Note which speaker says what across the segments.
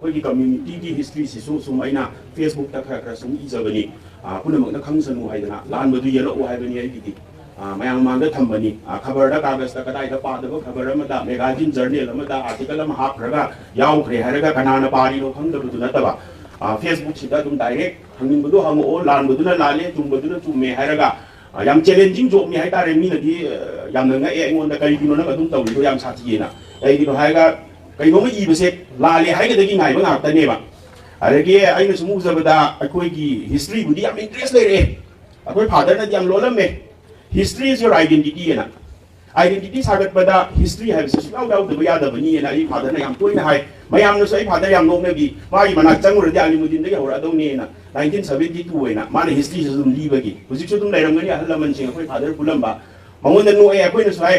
Speaker 1: ꯑꯩꯈꯣꯏꯒꯤ ꯀꯝꯃ꯭ꯌꯨꯅꯤꯇꯤꯒꯤ ꯍꯤꯁꯇ꯭ꯔꯤꯁꯤꯁꯨ ꯁꯨꯝ ꯑꯩꯅ ꯐꯦꯁꯕꯨꯛꯇ ꯈꯔ ꯁꯨꯝ ꯏꯖꯕꯅꯤ ꯄꯨꯝꯅꯃꯛꯅ ꯈꯪꯁꯅꯨ ꯍꯥꯏꯗꯅ ꯂꯥꯟꯕꯗꯨ ꯌꯦꯜꯂꯛꯎ ꯍꯥꯏꯕꯅꯤ ꯑꯩꯒꯤꯗꯤ ꯃꯌꯥꯝ ꯃꯃꯥꯡꯗ ꯊꯝꯕꯅꯤ ꯈꯕꯔꯗ ꯀꯥꯒꯖꯇ ꯀꯗꯥꯏꯗ ꯄꯥꯗꯕ ꯈꯕꯔ ꯑꯃꯗ ꯃꯦꯒꯥꯖꯤꯟ ꯖꯔꯅꯦꯜ ꯑꯃꯗ ꯑꯥꯔꯇꯤꯀꯜ ꯑꯃ ꯍꯥꯞꯈ꯭ꯔꯒ ꯌꯥꯎꯈ꯭ꯔꯦ ꯍꯥꯏꯔꯒ ꯀꯅꯥꯅ ꯄꯥꯔꯤꯅꯣ ꯈꯪꯗꯕꯗꯨ ꯅꯠꯇꯕ ꯐꯦꯁꯕꯨꯛꯁꯤꯗ ꯑꯗꯨꯝ ꯗꯥꯏꯔꯦꯛ ꯍꯪꯅꯤꯡꯕꯗꯣ ꯍꯪꯉꯛꯑꯣ ꯂꯥꯟꯕꯗꯨꯅ ꯂꯥꯜꯂꯦ ꯆꯨꯝꯕꯗꯨꯅ ꯆꯨꯝꯃꯦ ꯍꯥꯏꯔꯒ ꯌꯥꯝ ꯆꯦꯂꯦꯟꯖꯤꯡ ꯖꯣꯕꯅꯤ ꯍꯥꯏꯇꯥꯔꯦ ꯃꯤꯅꯗꯤ ꯌꯥꯝꯅ ꯉꯛꯑꯦ ꯑꯩꯉꯣꯟꯗ ꯀꯔꯤꯒꯤꯅꯣ ꯅꯪ ꯑꯗꯨꯝ ꯇꯧꯔꯤꯗꯣ ꯌꯥꯝ ꯁꯥꯊꯤꯌꯦꯅ ꯀꯩꯒꯤꯅꯣ ꯍꯥꯏꯔꯒ ꯀꯩꯅꯣꯝꯃ ꯏꯕꯁꯦ ꯂꯥꯜꯂꯦ ꯍꯥꯏꯒꯗꯒꯤ ꯉꯥꯏꯕ ꯉꯥꯛꯇꯅꯦꯕ ꯑꯗꯒꯤ ꯑꯩꯅ ꯁꯨꯝ ꯎꯖꯕꯗ ꯑꯩꯈꯣꯏꯒꯤ ꯍꯤꯁꯇ꯭ꯔꯤꯕꯨꯗꯤ ꯌꯥꯝ ꯏꯟꯇꯔꯦꯁ ꯂꯩꯔꯛꯑꯦ ꯑꯩꯈꯣꯏ ꯐꯥꯗꯔꯅꯗꯤ ꯌꯥꯝ ꯂꯣꯜꯂꯝꯃꯦ ꯍꯤꯁꯇ꯭ꯔꯤ ꯏꯁ ꯌꯣꯔ ꯑꯥꯏꯗꯦꯟꯇꯤꯇꯤꯅ आइडेंटिटी सागतपदा हिस्ट्री है सुनाव यादव यादवनी आई फादर याम तोयना हाय मयामनसु आई फादर याम नोकनबी मागी मना चंगुरदि अलिमुद्दीन दे हौरादौनेना 1972 ओइना माना हिस्ट्री सु दुम लीबगी हुजिकसु दुम लैरमगनि अहल लमन सिंग अखोय फादर पुलंबा मंगोंदा नो ए अखोयना सु हाय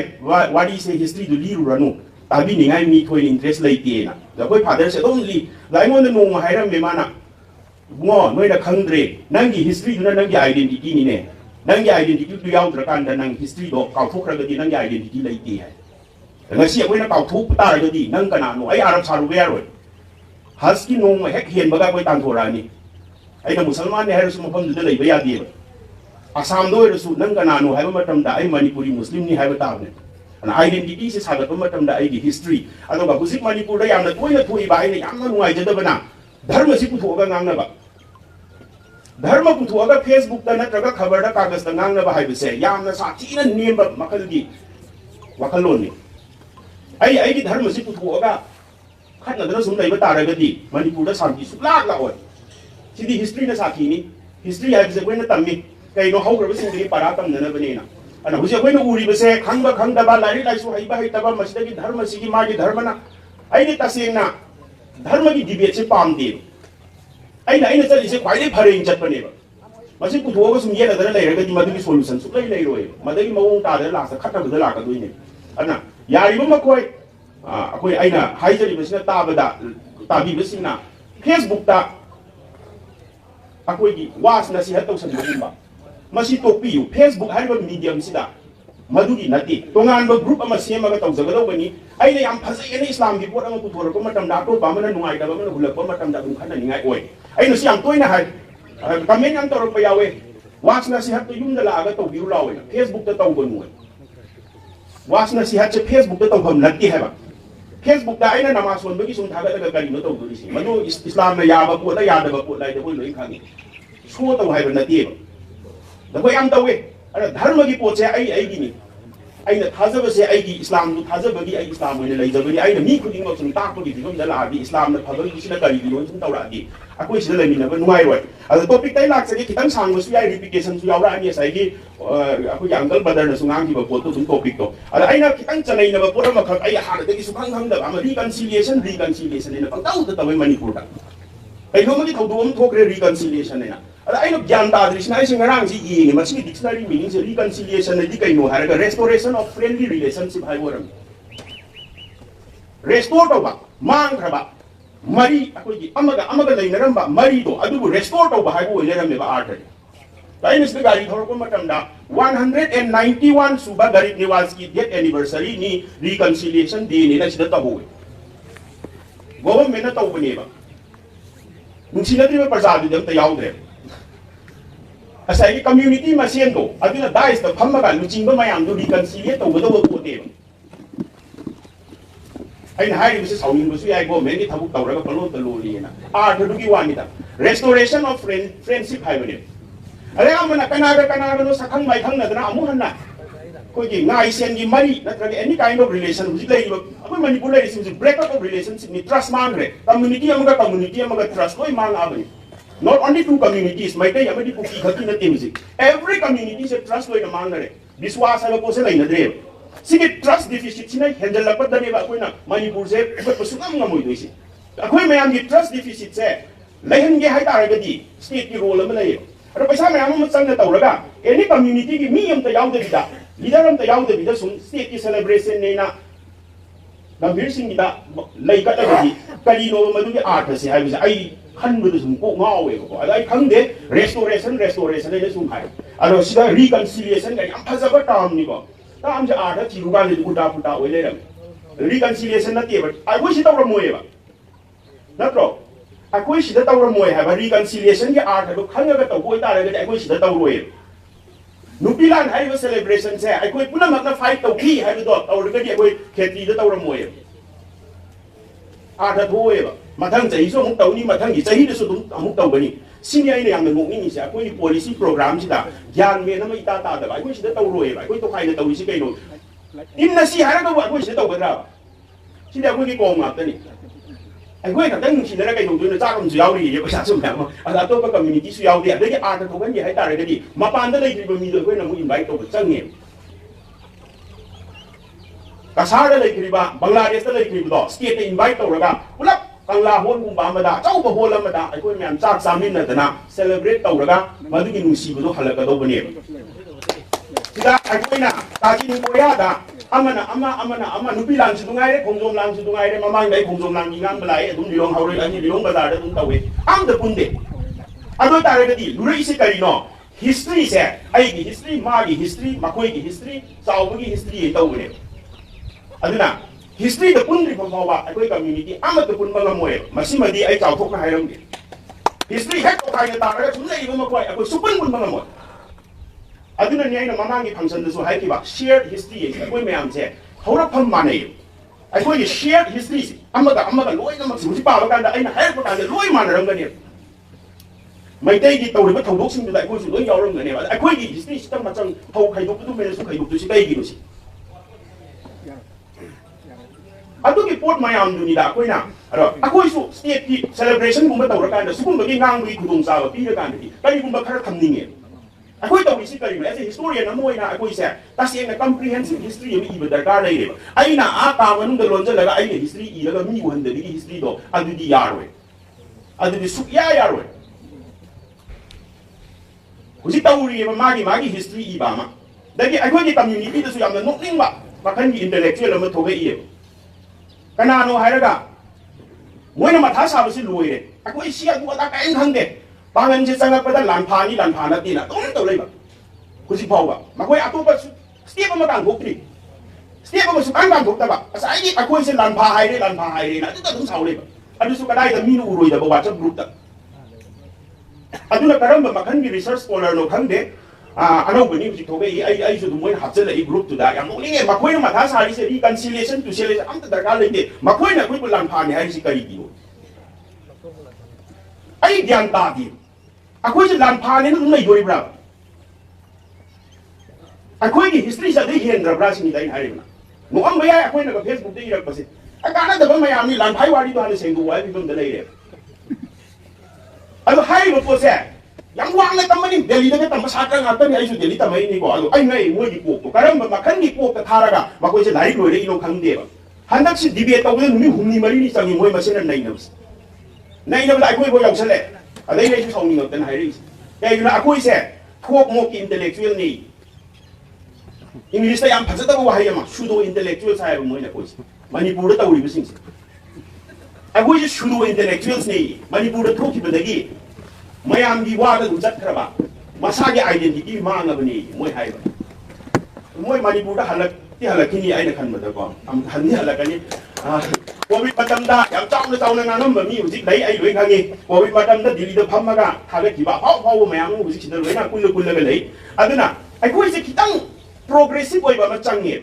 Speaker 1: वाडी से हिस्ट्री दु लीरुरनु ताबी निगाय मी थोय इंटरेस्ट लैतेना अखोय फादर से दोम ली लाइमोंदा नो हायरम मेमाना बुङो नोयदा खंद्रे नंगी हिस्ट्री दुना नंगी आइडेंटिटी निने नंगी आइडेंटिटी तु याउद्रकांदा नंग हिस्ट्री दो काउथोख्रगदि नंगी आइडेंटिटी लैते है ngasi akoina kauthup taragadi nang kanano ai arab saruba yaroi haski nong hek henbaga koi tangthorani aina musalman ne hairu mafam duda leiba yadi asam do iru nang kanano haiba matamda ai manipuri muslim ni haiba tabne ana identity se sagatpa matamda ai gi history adoga husik manipur da yamna toina thui ba ai yamna nungai jadabana dharma si puthoga ngangna ba dharma puthoga facebook da natraga khabar da kagas da ngangna ba haibase yamna sathina nemba makalgi wakaloni आई की धर्म से पुथोगा खतना सुम लेब तारगदी मणिपुर दा शांति सुलाक लाओ सिदी history ना साखीनी history है जे कोइना तम्मी कइनो हौग्रब सिंगि पारा तमनना बनेना अना हुजे कोइना उरी बसे खंग खंगदबा लारि लाइसु हइबा हइतबा मसिदगी धर्म सिगी मागी धर्मना आइदि तसेंगना धर्म की डिबेट से पामदे आइना चलिसे ख्वाइदे फरें चटपनेबा मसि पुथोगा सुम येलदना लेरगदी मदुगी सोल्यूशन सुलै लेरोय मदगी मवों तादर लासा खटबदा लाकदोइने अना यारिबा मखोय अखोय आइना हाइजरिबसिना ताबदा ताबिबसिना फेसबुक ता अखोयगी वासना सि हतौसनबा मसि टोपियु फेसबुक हाइबा मीडियम सिदा मदुगी नति तोंगानबा ग्रुप अमा सेमगा तौजगदौबनी आइना याम फजैने इस्लाम की पोट अमा पुथोरको मतमदा अटोपा अमना नुंगाइदबा अमना हुलकपा मतमदा दुम खननिङाइ ओय आइना सि याम तोइना हाय कमेन्ट याम तौरकपा यावे वासना सि हत युमदा लागा तौबिरु लावे फेसबुक ता तौबनु वासना सिहत से फेसबुक ता तौफम नत्ती है फेसबुक ता आइना नमाज सोनबगी सुम थागदगा करिनो तौदुरिसि मनु इस्लाम ना याबा पोदा यादबा पोद लाइदे बोय लोइ खागे सो तौ हाइबा नत्ती दबो याम तौवे अरे धर्म की पोचे आई गिनी आइना थाजबसे आई की इस्लाम दु थाजबगी आई इस्लाम होइने लैजबगी आइना मी खुदिङ सुम ताकपगी दिगम दा लाबी इस्लाम ना फगगी सिना करिगिनो सुम तौरादि अखोय सिदा लैमिनबा नुवाइरोय अद टॉपिक ताइ लाक्सगे खितंग सांगबसु याइ रिपिटेशन सु यावरा अनि साइगी अखोय अंकल बदर ना सुंगांगिबा पोतो सुम टॉपिक तो अद आइना खितंग चलैनबा पोरम खक आई हारदगी सुखंग खंगदबा अमा रिकन्सिलिएशन ने पंताउ त तबै मणिपुर दा कइनोमगी थौदोम थोक्रे रिकन्सिलिएशन ने अद आइना ज्ञान ताद्रिसना आइ सिंगरांग सि येंगे मसिगी डिक्शनरी मीनिंग से रिकन्सिलिएशन ने दि कइनो हारगा रेस्टोरेशन ऑफ फ्रेंडली रिलेशनशिप हाइ वरम रेस्टोर तौबा मांगखरबा मरी अखोगी अमगा लैनरंबा मरी दो अदुबु रेस्टोर तौबा हाइबो ओइलेरमेबा आर्ट लाइनस गाड़ी थोरको मतमदा 191 सुबा गरीब निवास की डेथ एनिवर्सरी नि रिकन्सिलिएशन डे ने नसिदा तबोए गवर्नमेंट न तौबनेबा नुसिनद्रिबा प्रजादि दम त याउद्रे असाई कम्युनिटी मसेन दो अदुना दाइस त फम्मगा लुचिंबा मयाम दो रिकन्सिलिएट तौबदो पोतेबा अइन हाइरिबसे साउनिंबसु याइ गवर्नमेंट की थबुक तौरगा पलो त लोलिएना आर्ट दुगी वानिदा रेस्टोरेशन ऑफ फ्रेंडशिप हाइबने अरे अमना कनागा नो सखंग माइखंग नदना अमु हन्ना कोगी नाइ सेन की मरी नत्रगे एनी काइंड ऑफ रिलेशन हुजि लैब अखोय मणिपुर लैरिसि ब्रेकअप ऑफ रिलेशनशिप नि ट्रस्ट मांगरे कम्युनिटी अमगा ट्रस्ट लोय मांग आबनि not only two communities maitai amadi puki khaki na team every community se trust loy na mangnare biswas ha ko se laina dre sigi trust deficit sina handle la padane ba koina manipur se ko pasungam ngamoi doisi akhoi mayam gi trust deficit se laihan ge hai taragadi state ki role ama lay aro paisa mayam ma chang na tawraga any community gi mi am ta yaud da leader am ta yaud da sum state ki celebration ne na gambir sing da lai ka ta gi kali no ma du gi art se hai bisa ai खनबदु सुम को ngawe ko ada ai khangde restoration ne sum hai aro sida reconciliation ga yam phajaba term ni ko term ja artha chiruga le uta puta oile ram reconciliation na te ba ai wo si tawra moe ba नत्रो अखोई सिदा तौरमोय है reconciliation की art है खंगगा तौबोय तारगदि अखोई सिदा तौरोय नुपीलान है celebration से अखोई पुनमकना फाइट तौखी है दो तौरगदि अखोई खेती दा तौरमोय आर्ट थोयबा मथंग चहीसु अमुक तौनी मथंगी चहीदसु दुम अमुक तौगनी सिनि आइने यामना नोकनिंगी से अखोई पॉलिसी प्रोग्राम सिदा ज्ञान मेन अमा इता तादबा अखोई सिदा तौरोयबा अखोई तोखाइना तौरिसि कैनो इनना सि हारगबो अखोई सिदा तौगद्रा सिदा अखोई की कोम ngaptani अखोई खतंग नुसिनरा कैनो दुना चाकमसु यावरि ये पैसा सु म्याम अदा अतोपा कम्युनिटी सु यावदे अदगी आर्ट थोगन ये हाय तारगदि मपानदा लेत्रिबा मिदो अखोइना मु इनवाइट तौबा चंगे कसारदा लेत्रिबा बांग्लादेश दा लेत्रिबा स्टेट इनवाइट तौरगा पुलप कंगला होल गुम्बा अमदा चौबा होल अमदा अखोई म्याम चाक चामिनदना सेलिब्रेट तौरगा मदुगी नुसिबदो हलकदौबने सिदा अखोइना ताजिन कोयादा अमा नुपी लांसु दुंगाइरे खोंजोम लांसु दुंगाइरे ममांगदai खोंजोम लांगी ngang बलाय अदुम लिरोंग हावरे अनि लिरोंग बाजार दा दुम तवे आम द पुंदे अदो तारगदि लुरई से करिनो हिस्ट्री से आइगी हिस्ट्री मागी हिस्ट्री मखोइगी हिस्ट्री चावबगी हिस्ट्री तौबने अदुना हिस्ट्री द पुंद्रि फमावा अखोइ कम्युनिटी आम द पुन मंगमोय मसिमदि आई चावथोकना हायरंगे हिस्ट्री हेक तोखाइना तारगा सुनैबो मखोइ अखोइ सुपन पुन मंगमोय अदुना न्यायना ममांगी फंक्शन दसु हाइकिबा शेयर्ड हिस्ट्री अखोइ मयाम से हौरफम मानै अखोइ शेयर्ड हिस्ट्री अमगा लोइनमक सुजि पाबा कांदा अइना हाइरपा कांदा लोइ मानरंगने मैतैगी तौरिबा थौदोकसिंदुदा अखोइसु लोइ यावरंगने अखोइगी हिस्ट्री सिस्टम मचंग थौ खैदोकदु मेनसु खैदोकदुसि कैगिनुसि अदुगी पोट मयाम दुनिदा अखोइना अरो अखोइसु स्टेट की सेलिब्रेशन गुम्बा तौरकांदा सुगुम्बगी ngang खुदोंग चाबा पीरकांदि करिगुम्बा खरा थमनिंगे अखोई तौरिसि करिबा एज ए हिस्टोरियन अमोइना अखोइसे तसेंना कम्प्रिहेंसिव हिस्ट्री अमि इबा दरकार लैरेबा अइना आ का मनुंग लोंजलगा अइने हिस्ट्री इरगा मी वहंदबी हिस्ट्री दो अदुदी यारोय अदुदी सुया यारोय हुजि तौरिबा मागी हिस्ट्री इबामा दगी अखोई कम्युनिटी दसु यामना नोकनिंगबा मखनगी इंटेलेक्चुअल अमा थोगे इए कनानो हायरगा मोइना मथा साबसि लोइरे अखोई सि अदु अदा काइन खंदे पांगन से चंगपदा लानफानी लानफाना तीना तोम तो लेबा खुशी फावबा मखोई अतोपा स्टेप अमा कांथोक्त्री स्टेप अमा सुकान कांथोक्तबा असाइगी अखोई से लानफा हाइरे ना अदुदा दुम सावलेबा अदुसु कदाइदा मीनु उरोइदबा WhatsApp ग्रुप ता अदुना करम मखनगी रिसर्च स्कॉलर नो खंदे अनौबनी हुजि थोगे आई सु दुमोइ हाचल ए ग्रुप तुदा याम नोलिंगे मखोई मथा सारी से रिकन्सिलिएशन टू सेलेशन अमत दरकार लेते मखोई ना कोई लानफानी हाइसि करी दियो आई ज्ञान तादी अखोई से लानफाने न दुम लैदोरिब्रा अखोई की हिस्ट्री से दे हेंद्रब्रा सिनि दाइन हारिबना नोअम बया अखोई न फेसबुक दे इरकपसे अकाना दबा मयामनि लानफाई वारी दो हाने सेंगु वाइ बिदम द लैरे अदो हाइबो पोसे yang wang na tamani Delhi na tamba satra ngata ni aisu Delhi tamai ni ko alo ai ngai moi di ko karam ba makan ni ko ka tharaga ma ko se lai loi ino khang de ba handak si debate taw numi humni mari ni changi moi masena nai na ba ai ko bo yaw sale adai nei su song ni ngot na hai ri kai na akoi se thok mo ki intellectual ni English ta yam phajata ba hai ma pseudo intellectual sai ba moi na ko Manipur da tawi bi sing se akoi se pseudo intellectuals ni Manipur da thok ki ba dagi मयाम की वादा दु चतखरबा मसागे identity मांगबनी मोय हाइबा मोय मणिपुर दा हलकिनी आइना खनबदा को हम हन्नी हलकनी Covid मतमदा याम चाउना चाउना नानम मी हुजिक लै ai लोइ खागे कोविड मतमदा दिल्ली दा फमगा थागखिबा फाव फाव मयाम हुजिक सिदा लोइना कुल्लगा लै अदुना अखोइ से खितंग प्रोग्रेसिव ओइबा मा चंगे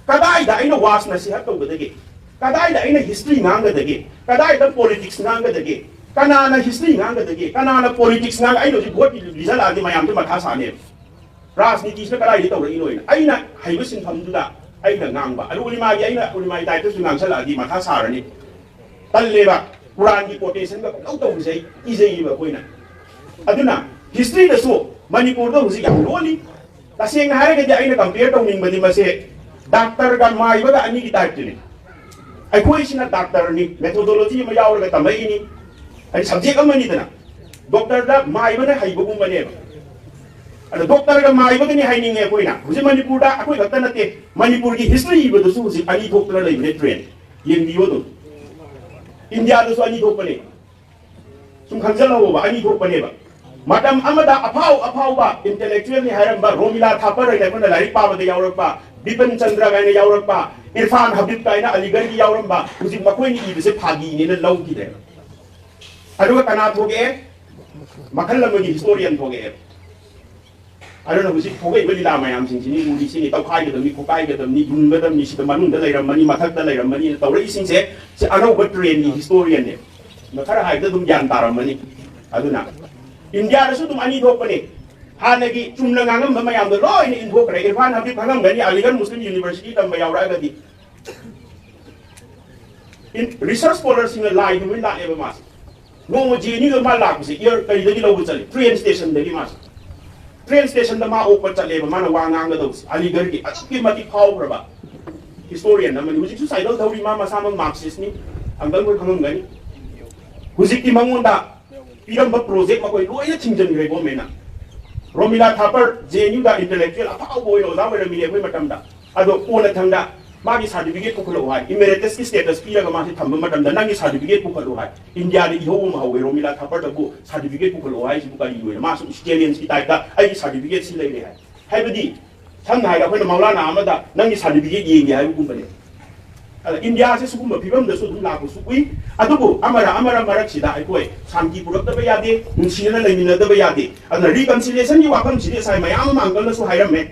Speaker 1: कदाइदा आइना वासना सि हत तौबदगे कदाइदा आइना हिस्ट्री नांगदगे कदाइदा पॉलिटिक्स नांगदगे कनाना हिस्ट्री नांगदगे कनाना पॉलिटिक्स नांग आई लोजी भोट रिजल्ट आदि मयाम तो मथा साने राजनीति से कदाइ तौरई लोइना आइना हाइबो सिनफमदुदा आइना नांगबा अदु उलिमागी आइना उलिमाई दाइतो सु नांगसल आदि मथा सारनी तल्लेबा कुरान की कोटेशन का लौ तौसै इजेइबा कोइना अदुना हिस्ट्री दसु मणिपुर दो हुजि याम लोली तसेंग हारगदि आइना कंपेयर तौनिंगबदि मसे डॉक्टर का माइबा अनि की टाइपनि अखोइसिना डॉक्टर नि मेथोडोलॉजी म यावरगा तमैनि आई सब्जेक्ट अमनि दना डॉक्टर दा माइबने हाइबगुमबने अदा डॉक्टर का माइबगनि हाइनिंगे कोइना हुजि मणिपुर दा अखोइ खत्ता नते मणिपुर की हिस्ट्री इबदसु हुजि अनि डॉक्टर लैबने ट्रेन येंबियो दो इंडिया दसु अनि डॉक्टरने सुम खंजलहो बा अनि डॉक्टरने बा मटम अमदा अफाव बा इंटेलेक्चुअल नि हायरम बा रोमिला थापर रै कोना लारि पाबदे यावरपा बिपिन चंद्र गायना यावरपा इरफान हबीब गायना अलीगढ़ की यावरंबा हुजिक मखोइनी इबसे फागी ने लौगिदे अदुगा कना थोगे मखल लमगी हिस्टोरियन थोगे अदुना हुजिक थोगे बलिला मयाम सिंसिनी मुदी सिनी तौखाइ गदमनी खुकाइ गदमनी युनगदमनी सिदा मनुंग द लैरमनी मथक द लैरमनी तौरई सिंसे से अनौब ट्रेन की हिस्टोरियन ने मखर हाइद दुम ज्ञान तारमनी अदुना इंडिया दसु दुम अनी थोपने हानगी चुमना गांगम मयाम द लोइन इनथोकरे इरफान हबीब खंगम गनी अलीगढ़ मुस्लिम यूनिवर्सिटी तम यावरागदी इन रिसर्च स्कॉलर सिंग लाई दुम लाएबा मास नो जेनी द मा लाकसे एयर करिदगी लौब चले ट्रेन स्टेशन दगी मास ट्रेन स्टेशन द मा ओपर चलेबा माना वांगांग दौस अलीगढ़ की अचुकी मति फावरबा हिस्टोरियन नमनि हुजिक सुसाइडल थौरी मा मसामंग मार्क्सिस्ट नि अंगल को खंगम गनी हुजिक की मंगोंदा पिरम प्रोजेक्ट मकोय लोइना थिंजन ग्रे गवर्नमेंट रोमिला थापर जेन्यू दा इंटेलेक्चुअल अफाव बोय ओजा वरमिले होय मतमदा अदो ओना थंगदा मागी सर्टिफिकेट को खलो हाय इमेरिटस की स्टेटस पीरा गा मासे थंब मतमदा नंगी सर्टिफिकेट को खलो हाय इंडिया दि इहो म हवे रोमिला थापर दबु सर्टिफिकेट को खलो हाय सिबु काली लोय मासु ऑस्ट्रेलियन की टाइप दा आई सर्टिफिकेट सि लेले हाय हायबदी थंग हाय गा होय मौलाना अमदा नंगी सर्टिफिकेट येंगे हाय गुंबने इंडिया से सुगुम फिबम दसु दुम लाको सुकुई अदुबु अमरा मरक सिदा आइकोय शांति पुरक्तबा यादे नुसिना लेमिनदबा यादे अदना रिकन्सिलिएशन की वाफम सिदे साइ मयाम मांगल सु हायरमे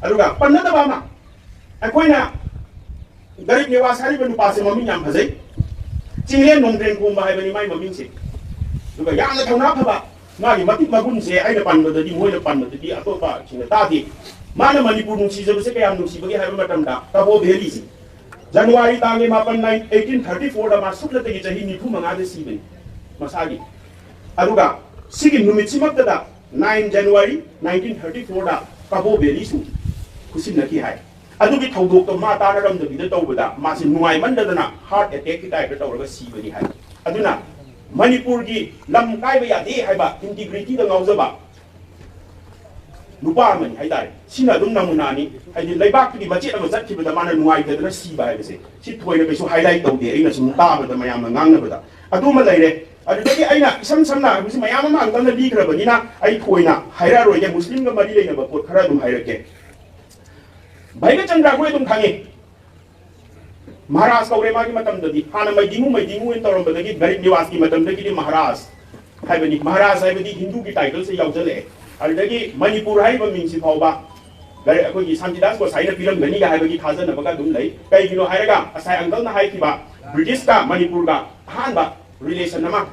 Speaker 1: अदुगा पन्नदबा मा आइकोयना गरीब निवास हारिबा नुपासे ममिन याम फजै चिंगले नोंद्रेन कुंबा हायबनि माइ ममिन से दुगा यामना थौना फबा मागी मतिक मगुन से आइना पानबददि मोइना पानबददि अतोपा चिंग तादि माना मणिपुर नुसिजबसे कयाम नुसिबगे हायबा मतमदा तबो भेली से जनवरी तांगे मापन 1834 दा मासुकलते की चही निफु मंगादे सिबनि मसागी अदुगा सिगी नुमिचिमक्तदा 9 जनवरी 1934 दा काबो बेली सु खुसिन नकी हाय अदुगी थौदोक तो मा तानरम दबिदा तौबदा मासि नुवाई मंददना हार्ट अटैक की टाइप तौरगा सिबनि हाय अदुना मणिपुर की लम कायबा यादे हायबा इंटीग्रिटी दा ngawjaba नुपा मनि हाइदारे सिना दुम नमुनानी हाइदि लैबाक की मचेत अमा चटखिबदा माना नुवाई ददना सिबा हाइबसे सि थोइना कैसो हाइलाइट तौदे अइना सुम ताबदा मयाम ngangnabada अदुमा लैरे अदुदगी अइना इसम समना बिसि मयाम मा अंगलना लिग्रबनिना अइ थोइना हाइरा रोइगे मुस्लिम ग मरि लेनबा पोत खरा दुम हाइरके भाइगा चंद्रा गोय दुम खांगे महाराज कौरे मागी मतमददी हाना मैदिंगु इन तौरबदगी गरीब निवास की मतमदगी महाराज हाइबनि महाराज हाइबदी हिंदू की टाइटल से यावजले अदुदगी मणिपुर हाइबा मिंगसि फावबा गरे अखोगी शांतिदास को साइना फिल्म गनी गा हाइबगी थाजनबगा दुम लै कैगिनो हाइरगा असाय अंकल ना हाइकिबा ब्रिटिश का मणिपुर का हानबा रिलेशन नमा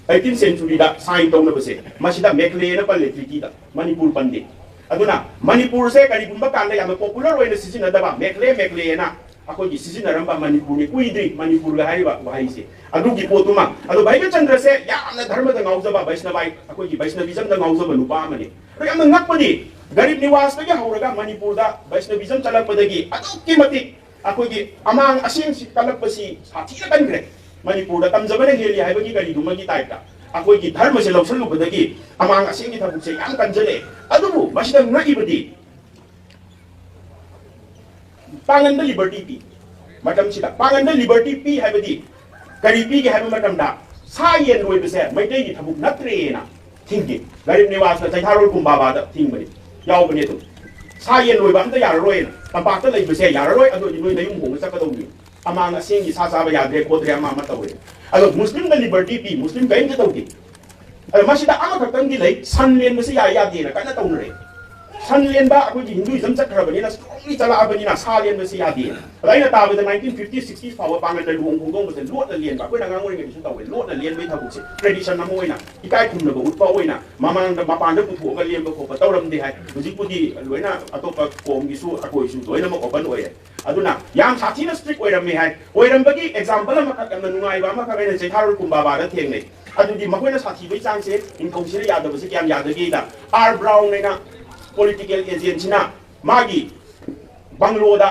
Speaker 1: 18th सेंचुरी दा साइन तौनबसे मसिदा मेकले ना पल्ले ट्रीटी दा मणिपुर पंदे अदुना मणिपुर से करिगुंबा कांदा याम पॉपुलर होइना सिसिनदबा मेकले ना अखोगी सिसिनरंबा मणिपुर नि कुइद्री मणिपुर गा हाइबा वाहिसे अदुगी पोतुमा अदु भाइगा चंद्र से यामना धर्म दा ngawjaba वैष्णवाई अखोगी वैष्णविज्म दा ngawjaba नुपा मने रो यामना ngakpadi गरीब निवास तगी हौरगा मणिपुर दा वैष्णविज्म चलकपदगी अदुकी मति अखोगी अमांग असिंग सि कलकपसि साथीना कनग्रे मणिपुर दा तमजबने हेली हाइबगी करी दुमगी टाइपटा अखोगी धर्म से लौसलुबदगी अमांग असिंग की थबुक से याम कंजले अदुबु मसिदा ngakibadi पांगन लिबर्टी पी मतम सिदा पांगन लिबर्टी पी हाइबदी करी पी के हाइबा मतम दा सा येन रोइबसे मैतै की थबुक नत्रेना थिंगी गरीब निवास ना चैथारोल कुंबाबा दा थिंगबनी यावबनी तो सा येन रोइबा अमता याररोइना तंपाक ता लैबसे याररोइ अदो नि नयुम होंग चकदौनी अमांग असेंगी सा साबा याद्रे कोद्रे अमा मा तौरे अदो मुस्लिम दा लिबर्टी पी मुस्लिम गैन के तौती अदो मसिदा अमा खतंगी लै सन लेनबसे यादेना कना तौनरे सन लेनबा अखोगी हिंदुइज्म चक्रबनिना स्ट्रांगली चलाबनिना सा लेनबसे यादे अदाइना ताबदा 1950 60 फाव पांगन लुंग हुंगोंबसे लोट लेनबा कोइना ngangoring नि तौवे लोट लेनबै थबुसे ट्रेडिशन नम होइना इकाय खुमनबो उत्पा होइना ममांग मपांद पुथोगा लेनबो खोप तौरमदे हाय हुजिपुदी लोइना अतोपा कोमगिसु अकोइसु लोइना म ओपन होय अदुना याम साथीना स्ट्रिक्ट ओइरममे हाय ओइरमबगी एग्जांपल अमा खकन नुंगाइबा अमा खकन चैथारोल कुंबाबा दा थेंगनै अदुदी मखोइना साथीबै चांगसे इनकौसिल यादबसे क्याम यादगेदा आर ब्राउन नेना political agency na magi bangloda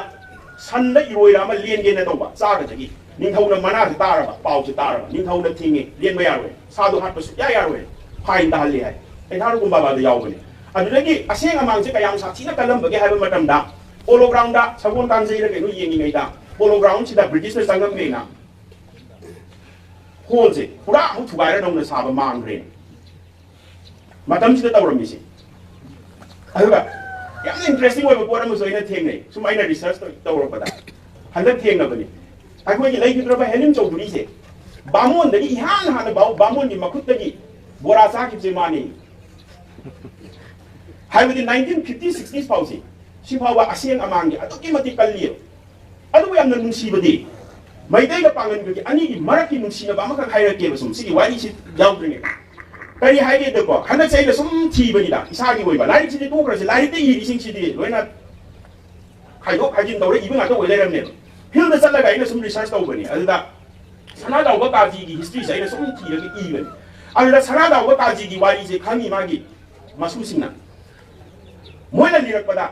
Speaker 1: sanna iroira ma lenge na toba saga jagi ninthau na mana taraba pau se taraba ninthau na thingi len ba yarwe sadu hat pasu ya yarwe fine da hali hai ai tharu gumba ba da yawbani adulagi asenga mangse kayam sa china kalam bage haiba matam da polo ground da sabon tanjai ra kenu yengi ngai da polo ground sida british na sangam me na hole se pura mu thugai ra dong na saba mangre matam sida tawram mi se अदुगा ꯌꯥꯝꯅ interesting ꯑꯣꯏꯕ ꯄꯣꯠ ꯑꯃꯁꯨ ꯑꯩꯅ ꯊꯦꯡꯅꯩ ꯁꯨꯝ ꯑꯩꯅ ꯔꯤꯁꯔꯁ ꯇꯧꯔꯛꯄꯗ ꯍꯟꯗꯛ ꯊꯦꯡꯅꯕꯅꯤ ꯑꯩꯈꯣꯏꯒꯤ ꯂꯩꯈꯤꯗ꯭ꯔꯕ ꯍꯦꯂꯤꯝ ꯆꯧꯙꯨꯔꯤꯁꯦ ꯕꯥꯃꯣꯟꯗꯒꯤ ꯏꯍꯥꯟ ꯍꯥꯟꯅ ꯕꯥꯃꯣꯟꯒꯤ ꯃꯈꯨꯠꯇꯒꯤ ꯕꯣꯔꯥ ꯆꯥꯈꯤꯕꯁꯦ ꯃꯥꯅꯤ ꯍꯥꯏꯕꯗꯤ 1950 60 ꯐꯥꯎꯁꯤ ꯁꯤ ꯐꯥꯎꯕ ꯑꯁꯦꯡ ꯑꯃꯥꯡꯒꯤ ꯑꯗꯨꯛꯀꯤ ꯃꯇꯤꯛ ꯀꯜꯂꯤ ꯑꯗꯨꯕꯨ ꯌꯥꯝꯅ ꯅꯨꯡꯁꯤꯕꯗꯤ ꯃꯩꯇꯩꯒ ꯄꯥꯡꯒꯟꯒꯒꯤ ꯑꯅꯤꯒꯤ ꯃꯔꯛꯀꯤ ꯅꯨꯡꯁꯤꯅꯕ ꯑꯃꯈꯛ ꯍꯥꯏꯔꯛꯀꯦꯕ ꯁꯨꯝ ꯁꯤꯒꯤ ꯋꯥꯔꯤꯁꯤ ꯌꯥꯎꯗ꯭ꯔꯤꯉꯩ kari hai de ko hana chai da sum thi bani da isa gi oi ba lai chi to kra se lai te yi sing chi di loina khai do khai jin dawre ibang ato oi lai ram ne phil da chala ga ina sum research tau bani adu da sana da wa ka ji gi history sai da sum thi da gi bani adu da sana da wa ka ji gi wari se khangi ma gi masu sing na moi na lirak pada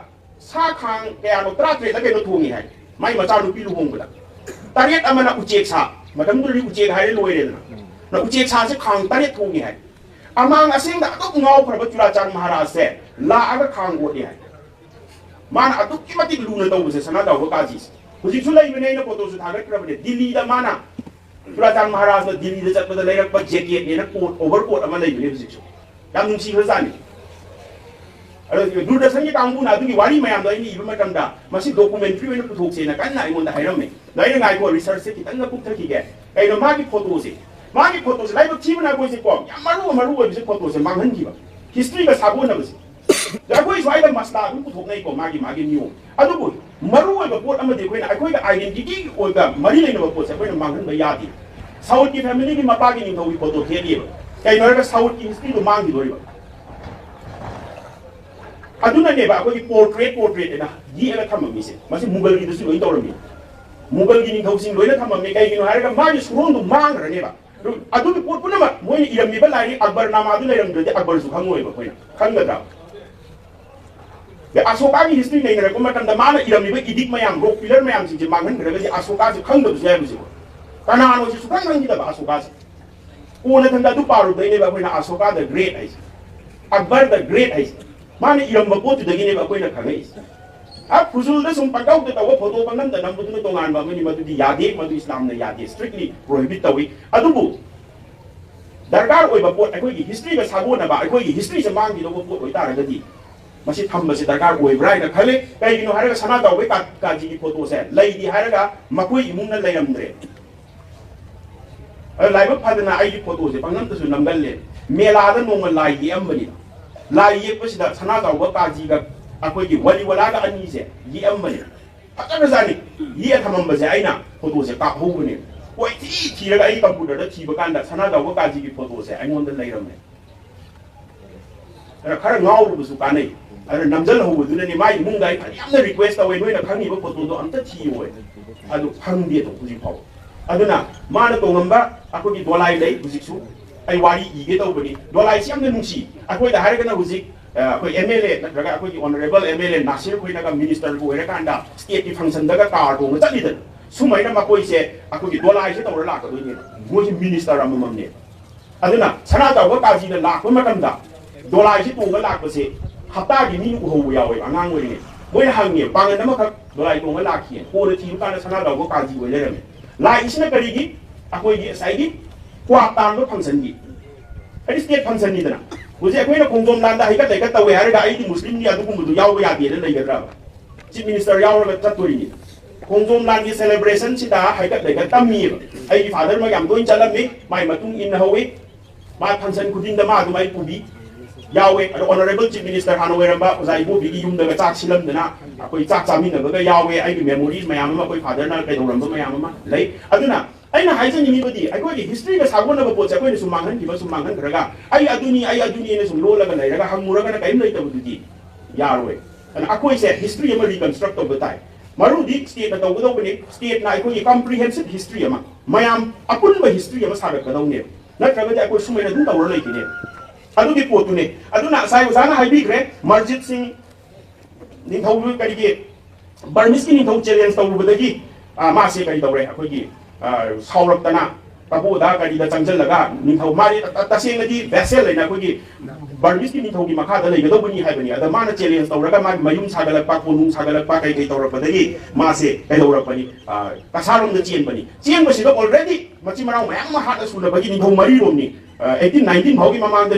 Speaker 1: sa khang kaya no tra tre da ke no thungi hai mai ma cha lu pi lu hong ba tariat amana uchek sa madam du ri uchek hai loi re na uchek sa se khang tariat thungi hai amang asing da atuk ngau khra Churachan Maharaj se la aga khang go dia man atuk ki mati lu na do se sana da ho ka ji huji chu lai bene na photo su thagat kra bane Delhi da mana Churachan Maharaj na Delhi da chat ba lai rak pa jacket ne na coat overcoat ama lai bene huji chu yam nung si khra zani aro Doordarshan ki kangbu na du ki wari mayam da ni iba matam da masi documentary oi na puthok se na kan na imon da hairam me lai na ngai ko research se ki tan na puk tha ki ge kai no ma ki photo se मागी photo से live थीब ना कोई से को या मरु से photo से मांगन की बा हिस्ट्री का साबो ना बस या कोई स्वाइ दा मस्ता अदु पुथोक नै को मागी नियो अदु बो मरु ओइ बा पोट अमा दे कोइ ना अखोइ का आइडेंटिटी ओइ बा मरि लेन बा पोट से कोइ ना मांगन बा यादी साउथ की फैमिली की मपा की निथौ की फोटो थे दिए कई नर का साउथ की हिस्ट्री तो मांगी दोइ बा अदु ना ने बा कोइ पोर्ट्रेट ना ये एला थम मी से मसे मुगल की दसु लोइ तौरमी मुगल की निथौ सिंग लोइ ना थम मी कई किनो हारे का मागी सुरों दु मांग रने बा अदु की पोट पुनम मोइ इरमी बा लाइ अकबर नामा अदु लेरम दे अकबर सु खंगोइ बा कोइ खंगदा अशोका की हिस्ट्री नहीं रखो मतलब दमाना इरमी बा इदिक मयाम रोक पिलर मयाम सिंजे मांगन ग्रग जे अशोका से खंग दु जाय बुझो कनानो से सुखंग नंगी दा अशोका से कोने थंदा दु पारु दैने बा कोइना अशोका द ग्रेट है अकबर द ग्रेट है माने इरम बा पोत दगिने बा कोइना खंगै अब फुजुल द सुम पकाउ द तव फोटो पंगन द नंबु दु तोंगान बा मनि मदु यादे मदु इस्लाम ने यादे स्ट्रिक्टली प्रोहिबिट तवी अदुबु दरकार ओइ बा पोट अखोइ की हिस्ट्री का सागोना बा अखोइ की हिस्ट्री से मांगी दो पोट ओइ तारगदी मसी थम बसे दरकार ओइ ब्राइ द खले कइगिनो हारगा सना दाव बै का जी की फोटो से लैदी हारगा मकोइ इमुंग न लैरमद्रे लाइव फादना आई की फोटो से पंगन तसु नंगल ले मेला द नोंग लाई ये अमबनी लाई ये पसिदा सना दाव का जी का अखोइ की वली वला का अनि से ये अमबनी फजन जानी ये थमम बसे आइना फोटो से का होबने कोइ थी रगा आई कंप्यूटर द थीब कांदा सना दाव का जी की फोटो से आइमोन द लैरमने अरे खर गाउ रुसु कानै अरे नमजल होबदुने नि माइ मुंग गाइ यामना रिक्वेस्ट तवे नोइना खंगिबो फोटो दो अमता थी ओइ अदु फंगदे तो हुजि फाव अदुना माना तोंगंबा अखोगी दोलाई लै हुजिसु आई वारी इगे तौबनी दोलाई सियामना नुंसी अखोइ दा हारगना हुजि अखोइ एमएलए नत्रगा अखोगी ऑनरेबल एमएलए नासिर खोइनागा मिनिस्टर को हेरकांदा स्टेट की फंक्शन दगा कार दोंग चलिदन सुमाइना मकोइ से अखोगी दोलाई से तौर लाकदोइने मोइ मिनिस्टर अममने अदुना सना तौगा काजी दा लाको मतमदा दोलाई से तोंगा लाकबसे हप्ता की मीन उहौ यावे आंगांग ओइने मोइ हांगे पांगन अमखक दोलाई तोंगा लाखिए कोरे थी काना सना तौगा काजी ओइ लेरमे लाई इसना करीगी अखोगी साइगी क्वातान फंक्शन की अरे स्टेट फंक्शन नि दना हुजे अखोइना खोंजोम लांदा हाइका लेका तवे हारगा आइदि मुस्लिम नि अदुगुमदु याव यादे न लेगद्रा चीफ मिनिस्टर यावरगा चतोरिनि खोंजोम लान की सेलिब्रेशन सिदा हाइका लेका तमी आई फादर मा याम दोइन चलमि माइ मतुंग इन हवे मा फंक्शन खुदिंग द मा दुमाइ पुबी यावे ऑनरेबल चीफ मिनिस्टर हानो वेरंबा उजाइ बोबी की युम दगा चाक सिलम दना अखोइ चाक चामिनबगा यावे आई मेमोरीज मयाम मा अखोइ फादर ना कैदोरंबा मयाम मा लै अदुना अइना हाइजनिबदी अखोइ हिस्ट्री का सागोनबा पोच अखोइ ने सुमांगन किबा सुमांगन खरगा आई अदुनी ने सुम लोलगा लैरगा हंगमुरगा ना कैम लैतबदुदी यारोय अन अखोइ से हिस्ट्री अमा रिकंस्ट्रक्ट तब ताइ मरुदी स्टेट ना तौगदौबनी स्टेट ना अखोइ कॉम्प्रिहेंसिव हिस्ट्री अमा मयाम अपुनबा हिस्ट्री अमा सागकदौने नत्रगदि अखोइ सुमैना दुम तौर लैकिने अदुगी पोतुने अदुना साइ उजाना हाइबिग्रे मर्जित सिंह निथौलु करिगे बर्मिस की निथौ चैलेंज तौबदगी मासे करि तौरे अखोइगी साउरक्तना तबोदा करिदा चंगजलगा निथौ मारि तसेंगदी वेसल लेना अखोइगी बर्मिस की निथौगी मखादा लेगदौबनी हाइबनी अदा माना चैलेंज तौरगा मा मयुम सागलकपा कोनुम सागलकपा कई कई तौरपदगी मासे कैदौरपनी कसारोम द चेनबनी चेनबसिदा ऑलरेडी मचि मराव मयाम हादा सुलबगी निथौ मरि रोमनी 1819 ꯐꯥꯎꯒꯤ ꯃꯃꯥꯡꯗ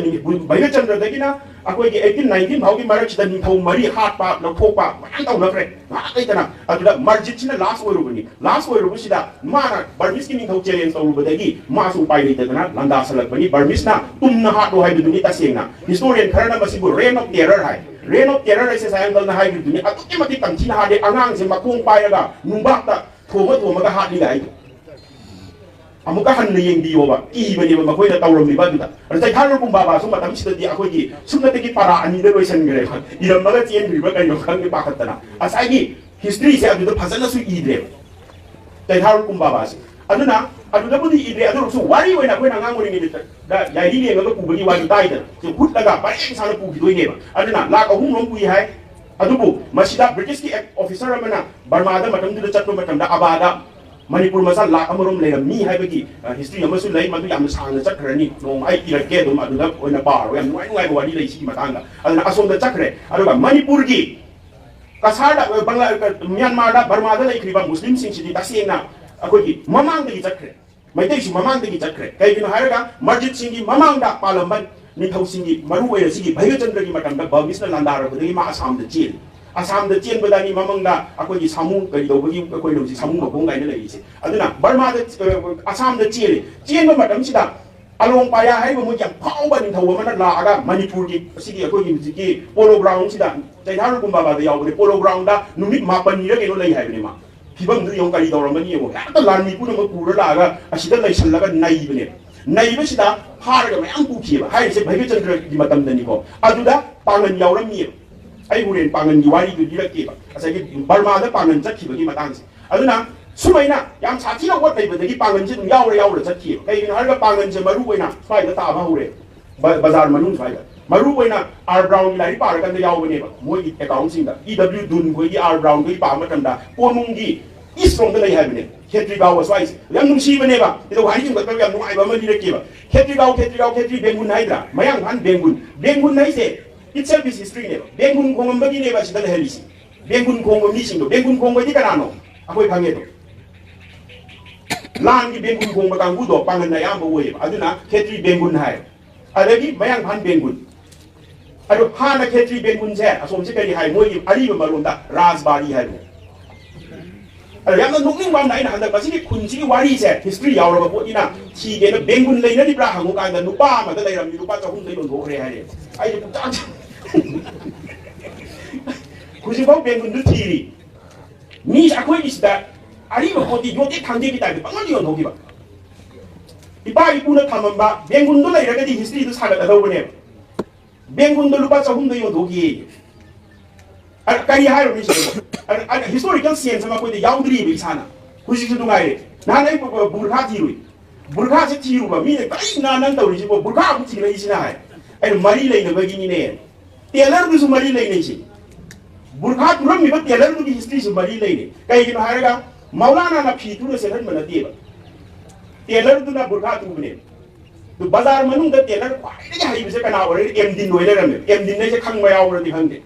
Speaker 1: ꯚꯩꯔꯆꯟꯗ꯭ꯔꯗꯒꯤꯅ ꯑꯩꯈꯣꯏꯒꯤ 1819 ꯐꯥꯎꯒꯤ ꯃꯔꯛꯁꯤꯗ ꯅꯤꯡꯊꯧ ꯃꯔꯤ ꯍꯥꯠꯄ ꯂꯧꯊꯣꯛꯄ ꯃꯌꯥꯝ ꯇꯧꯅꯈ꯭ꯔꯦ ꯉꯥꯏꯍꯥꯛ ꯂꯩꯇꯅ ꯑꯗꯨꯗ ꯃꯔꯖꯤꯠꯁꯤꯅ ꯂꯥꯁ ꯑꯣꯏꯔꯨꯕꯅꯤ ꯂꯥꯁ ꯑꯣꯏꯔꯨꯕꯁꯤꯗ ꯃꯥꯅ ꯕꯔꯃꯤꯁꯀꯤ ꯅꯤꯡꯊꯧ ꯆꯦꯂꯦꯟꯖ ꯇꯧꯔꯨꯕꯗꯒꯤ ꯃꯥꯁꯨ ꯎꯄꯥꯏ ꯂꯩꯇꯗꯅ ꯂꯥꯟꯗꯥꯁꯜꯂꯛꯄꯅꯤ ꯕꯔꯃꯤꯁꯅ ꯇꯨꯝꯅ ꯍꯥꯠꯂꯣ ꯍꯥꯏꯕꯗꯨꯅꯤ ꯇꯁꯦꯡꯅ ꯍꯤꯁꯇꯣꯔꯤꯌꯟ ꯈꯔꯅ ꯃꯁꯤꯕꯨ ꯔꯦꯟ of terror high rain of terror ꯍꯥꯏꯁꯦ ꯁꯥꯏꯟꯗꯜꯅ ꯍꯥꯏꯈꯤꯕꯗꯨꯅꯤ ꯑꯗꯨꯛꯀꯤ ꯃꯇꯤꯛ ꯇꯝꯊꯤꯅ ꯍꯥꯠꯂꯦ ꯑꯉꯥꯡꯁꯦ ꯃꯈꯣꯡ ꯄꯥꯏꯔꯒ ꯅꯨꯡꯕꯥꯛꯇ ꯊꯣꯝꯃꯒ ꯍꯥꯠꯂꯤꯒ ꯍꯥꯏꯗꯣ ꯑꯃꯨꯛꯀ ꯍꯟꯅ ꯌꯦꯡꯕꯤꯌꯣꯕ ꯀꯤꯕꯅꯦꯕ ꯃꯈꯣꯏꯅ ꯇꯧꯔꯝꯃꯤꯕ ꯑꯗꯨꯗ ꯑꯗ ꯆꯩꯊꯥꯔꯣꯜ ꯀꯨꯝꯕꯥꯕꯥꯁꯨ ꯃꯇꯝꯁꯤꯗꯗꯤ ꯑꯩꯈꯣꯏꯒꯤ ꯁꯨꯞꯅꯇꯒꯤ ꯄꯥꯔꯥ ꯑꯅꯤꯗ ꯂꯣꯏꯁꯤꯟꯈ꯭ꯔꯦꯕ ꯏꯔꯝꯃꯒ ꯆꯦꯟꯈ꯭ꯔꯤꯕ ꯀꯩꯅꯣ ꯈꯪꯗꯦ ꯄꯥꯈꯠꯇꯅ ꯉꯁꯥꯏꯒꯤ ꯍꯤꯁꯇ꯭ꯔꯤꯁꯦ ꯑꯗꯨꯗ ꯐꯖꯅꯁꯨ ꯏꯗ꯭ꯔꯦꯕ ꯆꯩꯊꯥꯔꯣꯜ ꯀꯨꯝꯕꯥꯕꯥꯁꯦ ꯑꯗꯨꯅ ꯑꯗꯨꯗꯕꯨꯗꯤ ꯏꯗ꯭ꯔꯦ ꯑꯗꯨ ꯑꯣꯏꯔꯁꯨ ꯋꯥꯔꯤ ꯑꯣꯏꯅ ꯑꯩꯈꯣꯏꯅ ꯑꯉꯥꯡ ꯑꯣꯏꯔꯤꯉꯩꯗ ꯌꯥꯏꯔꯤ ꯂꯦꯡꯉꯒ ꯄꯨꯕꯒꯤ ꯋꯥꯔꯤ ꯇꯥꯏꯗꯅ ꯍꯨꯠꯂꯒ ꯄꯔꯦꯡ ꯁꯥꯅ ꯄꯨꯈꯤꯗꯣꯏꯅꯦꯕ ꯑꯗꯨꯅ ꯂꯥꯛ 3 ꯄꯨꯏ ꯍꯥꯏ ꯑꯗꯨꯕꯨ ꯃꯁꯤꯗ ꯕ꯭ꯔꯤꯇꯤꯁꯀꯤ ꯑꯣꯐꯤꯁꯔ ꯑꯃꯅ ꯕꯔꯃꯥꯗ ꯃꯇꯝꯗꯨꯗ ꯆꯠꯄ ꯃꯇꯝꯗ ꯑꯕꯥꯗ ꯃꯅꯤꯄꯨꯔ ꯃꯆꯥ ꯂꯥꯛ ꯑꯃꯔꯣꯝ ꯂꯩꯔꯝꯃꯤ ꯍꯥꯏꯕꯒꯤ ꯍꯤꯁꯇ꯭ꯔꯤ ꯑꯃꯁꯨ ꯂꯩ ꯃꯗꯨ ꯌꯥꯝꯅ ꯁꯥꯡꯅ ꯆꯠꯈ꯭ꯔꯅꯤ ꯅꯣꯡꯃ ꯑꯩ ꯏꯔꯛꯀꯦ ꯑꯗꯨꯝ ꯑꯗꯨꯗ ꯑꯣꯏꯅ ꯄꯥꯔꯣ ꯌꯥꯝ ꯅꯨꯡꯉꯥꯏꯕ ꯋꯥꯔꯤ ꯂꯩ ꯁꯤꯒꯤ ꯃꯇꯥꯡꯗ ꯑꯗꯨꯅ ꯑꯁꯣꯝꯗ ꯆꯠꯈ꯭ꯔꯦ ꯑꯗꯨꯒ ꯃꯅꯤꯄꯨꯔꯒꯤ ꯀꯁꯥꯔꯗ ꯃ꯭ꯌꯥꯟꯃꯥꯔꯗ ꯕꯔꯃꯥꯗ ꯂꯩꯈ꯭ꯔꯤꯕ ꯃꯨꯁꯂꯤꯝꯁꯤꯡꯁꯤꯗꯤ ꯇꯁꯦꯡꯅ ꯑꯩꯈꯣꯏꯒꯤ ꯃꯃꯥꯡꯗꯒꯤ ꯆꯠꯈ꯭ꯔꯦ ꯃꯩꯇꯩꯁꯨ ꯃꯃꯥꯡꯗꯒꯤ ꯆꯠꯈ꯭ꯔꯦ ꯀꯩꯒꯤꯅꯣ ꯍꯥꯏꯔꯒ ꯃꯔꯖꯤꯠꯁꯤꯡꯒꯤ ꯃꯃꯥꯡꯗ ꯄꯥꯜꯂꯝꯕ ꯅꯤꯡꯊꯧꯁꯤꯡꯒꯤ ꯃꯔꯨꯑꯣꯏꯅ ꯁꯤꯒꯤ ꯚꯩꯔꯆꯟꯗ꯭ꯔꯒꯤ ꯃꯇꯝꯗ ꯕꯔꯃꯤꯁꯅ ꯂꯥꯟꯗꯥꯔꯛꯄꯗꯒꯤ ꯃꯥ ꯑꯁꯥꯝꯗ ꯆꯦꯜꯂꯤ ꯑꯁꯥꯝꯗ ꯆꯦꯟꯕꯗꯅꯤ ꯃꯃꯥꯡꯗ ꯑꯩꯈꯣꯏꯒꯤ ꯁꯥꯃꯨ ꯀꯔꯤ ꯇꯧꯕꯒꯤ ꯑꯩꯈꯣꯏꯅ ꯍꯧꯖꯤꯛ ꯁꯥꯃꯨ ꯃꯈꯣꯡ ꯀꯥꯏꯅ ꯂꯩꯔꯤꯁꯦ ꯑꯗꯨꯅ ꯕꯔꯃꯥꯗ ꯑꯁꯥꯝꯗ ꯆꯦꯟꯕ ꯃꯇꯝꯁꯤꯗ ꯑꯂꯣꯡ ꯄꯥꯌꯥ ꯍꯥꯏꯕ ꯃꯣꯏ ꯌꯥꯝ ꯐꯥꯎꯕ ꯅꯤꯡꯊꯧ ꯑꯃꯅ ꯂꯥꯛꯑꯒ ꯃꯅꯤꯄꯨꯔꯒꯤ ꯑꯁꯤꯒꯤ ꯑꯩꯈꯣꯏꯒꯤ ꯍꯧꯖꯤꯛꯀꯤ ꯄꯣꯂꯣ ꯒ꯭ꯔꯥꯎꯟꯁꯤꯗ ꯆꯩꯊꯥꯔꯣꯜ ꯀꯨꯝꯕꯥꯕꯥꯗ ꯌꯥꯎꯕꯅꯦ ꯄꯣꯂꯣ ꯒ꯭ꯔꯥꯎꯟꯗ ꯅꯨꯃꯤꯠ 4 ꯀꯩꯅꯣ ꯂꯩ ꯍꯥꯏꯕꯅꯦ ꯃꯥ ꯐꯤꯕꯝꯗꯨ ꯌꯦꯡꯉꯨ ꯀꯔꯤ ꯇꯧꯔꯝꯃꯅꯤ ꯌꯦꯡꯉꯨ ꯍꯦꯛꯇ ꯂꯥꯟꯃꯤ ꯄꯨꯝꯅꯃꯛ ꯄꯨꯔ ꯂꯥꯛꯑꯒ ꯑꯁꯤꯗ ꯂꯩꯁꯜꯂꯒ ꯅꯩꯕꯅꯦꯕ ꯅꯩꯕꯁꯤꯗ ꯐꯥꯔꯒ ꯃꯌꯥꯝ ꯄꯨꯈꯤꯑꯕ ꯍꯥꯏꯔꯤꯁꯦ ꯚꯩꯔꯆꯟꯗ꯭ꯔꯒꯤ ꯃꯇꯝꯗꯅꯤꯀꯣ ꯑꯗꯨꯗ ꯄꯥꯡꯒꯟ ꯌꯥꯎꯔꯝꯃꯤꯑꯕ ꯑꯩ ꯍꯣꯔꯦꯟ ꯄꯥꯡꯒꯟꯒꯤ ꯋꯥꯔꯤꯗꯨ ꯂꯤꯔꯛꯀꯦꯕ ꯉꯁꯥꯏꯒꯤ ꯕꯔꯃꯥꯗ ꯄꯥꯡꯒꯟ ꯆꯠꯈꯤꯕꯒꯤ ꯃꯇꯥꯡꯁꯦ ꯑꯗꯨꯅ ꯁꯨꯃꯥꯏꯅ ꯌꯥꯝ ꯁꯥꯊꯤꯅ ꯋꯥꯠ ꯂꯩꯕꯗꯒꯤ ꯄꯥꯡꯒꯟꯁꯦ ꯑꯗꯨꯝ ꯌꯥꯎꯔ ꯆꯠꯈꯤꯑꯕ ꯀꯩꯒꯤꯅꯣ ꯍꯥꯏꯔꯒ ꯄꯥꯡꯒꯟꯁꯦ ꯃꯔꯨ ꯑꯣꯏꯅ ꯁ꯭ꯋꯥꯏꯗ ꯇꯥꯕ ꯍꯧꯔꯦ ꯕꯖꯥꯔ ꯃꯅꯨꯡ ꯁ꯭ꯋꯥꯏꯗ ꯃꯔꯨ ꯑꯣꯏꯅ ꯑꯥꯔ ꯕ꯭ꯔꯥꯎꯟꯒꯤ ꯂꯥꯏꯔꯤꯛ ꯄꯥꯔꯀꯥꯟꯗ ꯌꯥꯎꯕꯅꯦꯕ ꯃꯣꯏꯒꯤ ꯑꯦꯀꯥꯎꯟꯁꯤꯡꯗ ꯏ.ꯗꯕ꯭ꯂꯤꯎ ꯗꯨꯟ ꯈꯣꯏꯒꯤ ꯑꯥꯔ ꯕ꯭ꯔꯥꯎꯟꯈꯣꯏ ꯄꯥꯕ ꯃꯇꯝꯗ ꯀꯣꯅꯨꯡꯒꯤ ꯏꯁꯔꯣꯝꯗ ꯂꯩ ꯍꯥꯏꯕꯅꯦ ꯈꯦꯇ꯭ꯔꯤꯒꯥꯎ ꯁ꯭ꯋꯥꯏꯁꯦ ꯌꯥꯝ ꯅꯨꯡꯁꯤꯕꯅꯦꯕ ꯁꯤꯗ ꯋꯥꯍꯩ ꯆꯤꯡꯈꯠꯄ ꯌꯥꯝ ꯅꯨꯡꯉꯥꯏꯕ ꯑꯃ ꯂꯤꯔꯛꯀꯦꯕ ꯈꯦꯇ꯭ꯔꯤ ꯕꯦꯡꯒꯨꯟ ꯍꯥꯏꯗ꯭ꯔꯥ ꯃꯌꯥꯡꯐꯥꯟ ꯕꯦꯡꯒꯨꯟ ꯍꯥꯏꯁꯦ itself is history ꯕꯦꯡꯒꯨꯟ ꯈꯣꯡꯉꯝꯕꯒꯤꯅꯦꯕ ꯁꯤꯗ ꯂꯩꯍꯜꯂꯤꯁꯤ ꯕꯦꯡꯒꯨꯟ ꯈꯣꯡꯕ ꯃꯤꯁꯤꯡꯗꯣ ꯕꯦꯡꯒꯨꯟ ꯈꯣꯡꯕꯗꯤ ꯀꯅꯥꯅꯣ ꯑꯩꯈꯣꯏ ꯈꯪꯉꯦꯗꯣ ꯂꯥꯟꯒꯤ ꯕꯦꯡꯒꯨꯟ ꯈꯣꯡꯕ ꯀꯥꯡꯕꯨꯗꯣ ꯄꯥꯡꯒꯟ ꯑꯌꯥꯝꯕ ꯑꯣꯏꯌꯦꯕ ꯑꯗꯨꯅ ꯈꯦꯇ꯭ꯔꯤ ꯕꯦꯡꯒꯨꯟ ꯍꯥꯏ ꯑꯗꯒꯤ ꯃꯌꯥꯡꯐꯥꯟ ꯕꯦꯡꯒꯨꯟ ꯑꯗꯣ ꯍꯥꯟꯅ ꯈꯦꯇ꯭ꯔꯤ ꯕꯦꯡꯒꯨꯟꯁꯦ ꯑꯁꯣꯝꯁꯦ ꯀꯔꯤ ꯍꯥꯏ ꯃꯣꯏꯒꯤ ꯑꯔꯤꯕ ꯃꯔꯣꯟꯗ ꯔꯥꯖꯕꯥꯔꯤ ꯍꯥꯏꯕꯅꯦ ꯑꯗꯣ ꯌꯥꯝꯅ ꯅꯣꯛꯅꯤꯡꯕ ꯑꯃꯅ ꯑꯩꯅ ꯍꯟꯗꯛ ꯃꯁꯤꯒꯤ ꯈꯨꯟꯁꯤꯒꯤ ꯋꯥꯔꯤꯁꯦ ꯍꯤꯁꯇ꯭ꯔꯤ ꯌꯥꯎꯔꯕ ꯄꯣꯠꯅꯤꯅ ꯊꯤꯒꯦꯅ ꯕꯦꯡꯒꯨꯟ ꯂꯩꯅꯔꯤꯕ꯭ꯔꯥ ꯍꯪꯉꯨ ꯀꯥꯟꯗ ꯅꯨꯄꯥ ꯑꯃꯗ ꯂꯩꯔꯝꯃꯤ ꯂꯨꯄꯥ 300 ꯌꯣꯟꯊꯣꯛꯈ꯭ꯔꯦ ꯍꯥꯏꯔꯦ ꯑꯩꯁꯦ ꯄꯨꯛꯆꯥꯛ ꯍꯧꯖꯤꯛꯐꯥꯎ ꯕꯦꯡꯒꯨꯟꯗꯨ ꯊꯤꯔꯤ ꯃꯤ ꯑꯩꯈꯣꯏꯒꯤꯁꯤꯗ ꯑꯔꯤꯕ ꯄꯣꯠꯇꯤ ꯌꯣꯟꯇꯦꯛ ꯊꯥꯡꯗꯦꯛꯀꯤ ꯇꯥꯏꯞꯇ ꯄꯪꯌꯣꯟꯗ ꯌꯣꯟꯊꯣꯛꯈꯤꯕ ꯏꯄꯥ ꯏꯄꯨꯅ ꯊꯝꯃꯝꯕ ꯕꯦꯡꯒꯨꯟꯗꯨ ꯂꯩꯔꯒꯗꯤ ꯍꯤꯁꯇ꯭ꯔꯤꯗꯨ ꯁꯥꯒꯠꯂꯗꯧꯕꯅꯦꯕ ꯕꯦꯡꯒꯨꯟꯗꯣ ꯂꯨꯄꯥ 300ꯗ ꯌꯣꯟꯊꯣꯛꯈꯤꯌꯦ ꯀꯔꯤ ꯍꯥꯏꯔꯨꯅꯤ ꯁꯤꯗ ꯍꯤꯁꯇꯣꯔꯤꯀꯦꯜ ꯁꯦꯟꯁ ꯑꯃ ꯑꯩꯈꯣꯏꯗ ꯌꯥꯎꯗ꯭ꯔꯤꯕ ꯏꯁꯥꯅ ꯍꯧꯖꯤꯛꯁꯨ ꯅꯨꯡꯉꯥꯏꯔꯦ ꯅꯍꯥꯟ ꯑꯩ ꯕꯨꯔꯈꯥ ꯊꯤꯔꯨꯏ ꯕꯨꯔꯈꯥꯁꯦ ꯊꯤꯔꯨꯕ ꯃꯤꯅ ꯀꯔꯤꯅ ꯅꯪ ꯇꯧꯔꯤꯁꯤꯕꯣ ꯕꯨꯔꯈꯥ ꯑꯃꯨꯛ ꯊꯤꯔꯛꯏꯁꯤꯅ ꯍꯥꯏ ꯑꯩꯅ ꯃꯔꯤ ꯂꯩꯅꯕꯒꯤꯅꯤꯅꯦ ꯇꯦꯂꯔꯗꯨꯁꯨ ꯃꯔꯤ ꯂꯩꯅꯩꯁꯤ ꯕꯨꯔꯈꯥ ꯇꯨꯔꯝꯃꯤꯕ ꯇꯦꯂꯔꯗꯨꯒꯤ ꯍꯤꯁꯇ꯭ꯔꯤꯁꯨ ꯃꯔꯤ ꯂꯩꯅꯩ ꯀꯩꯒꯤꯅꯣ ꯍꯥꯏꯔꯒ ꯃꯧꯂꯥꯅꯥꯅ ꯐꯤ ꯇꯨꯔ ꯁꯦꯠꯍꯟꯕ ꯅꯠꯇꯦꯕ ꯇꯦꯂꯔꯗꯨꯅ ꯕꯨꯔꯈꯥ ꯇꯨꯕꯅꯦꯕ ꯕꯖꯥꯔ ꯃꯅꯨꯡꯗ ꯇꯦꯂꯔ ꯈ꯭ꯋꯥꯏꯗꯒꯤ ꯍꯩꯕꯁꯦ ꯀꯅꯥ ꯑꯣꯏꯔꯒ ꯑꯦꯝꯗꯤꯟ ꯑꯣꯏ ꯂꯩꯔꯝꯃꯦ ꯑꯦꯝꯗꯤꯟ ꯍꯥꯏꯁꯦ ꯈꯪꯕ ꯌꯥꯎꯕ꯭ꯔꯗꯤ ꯈꯪꯗꯦ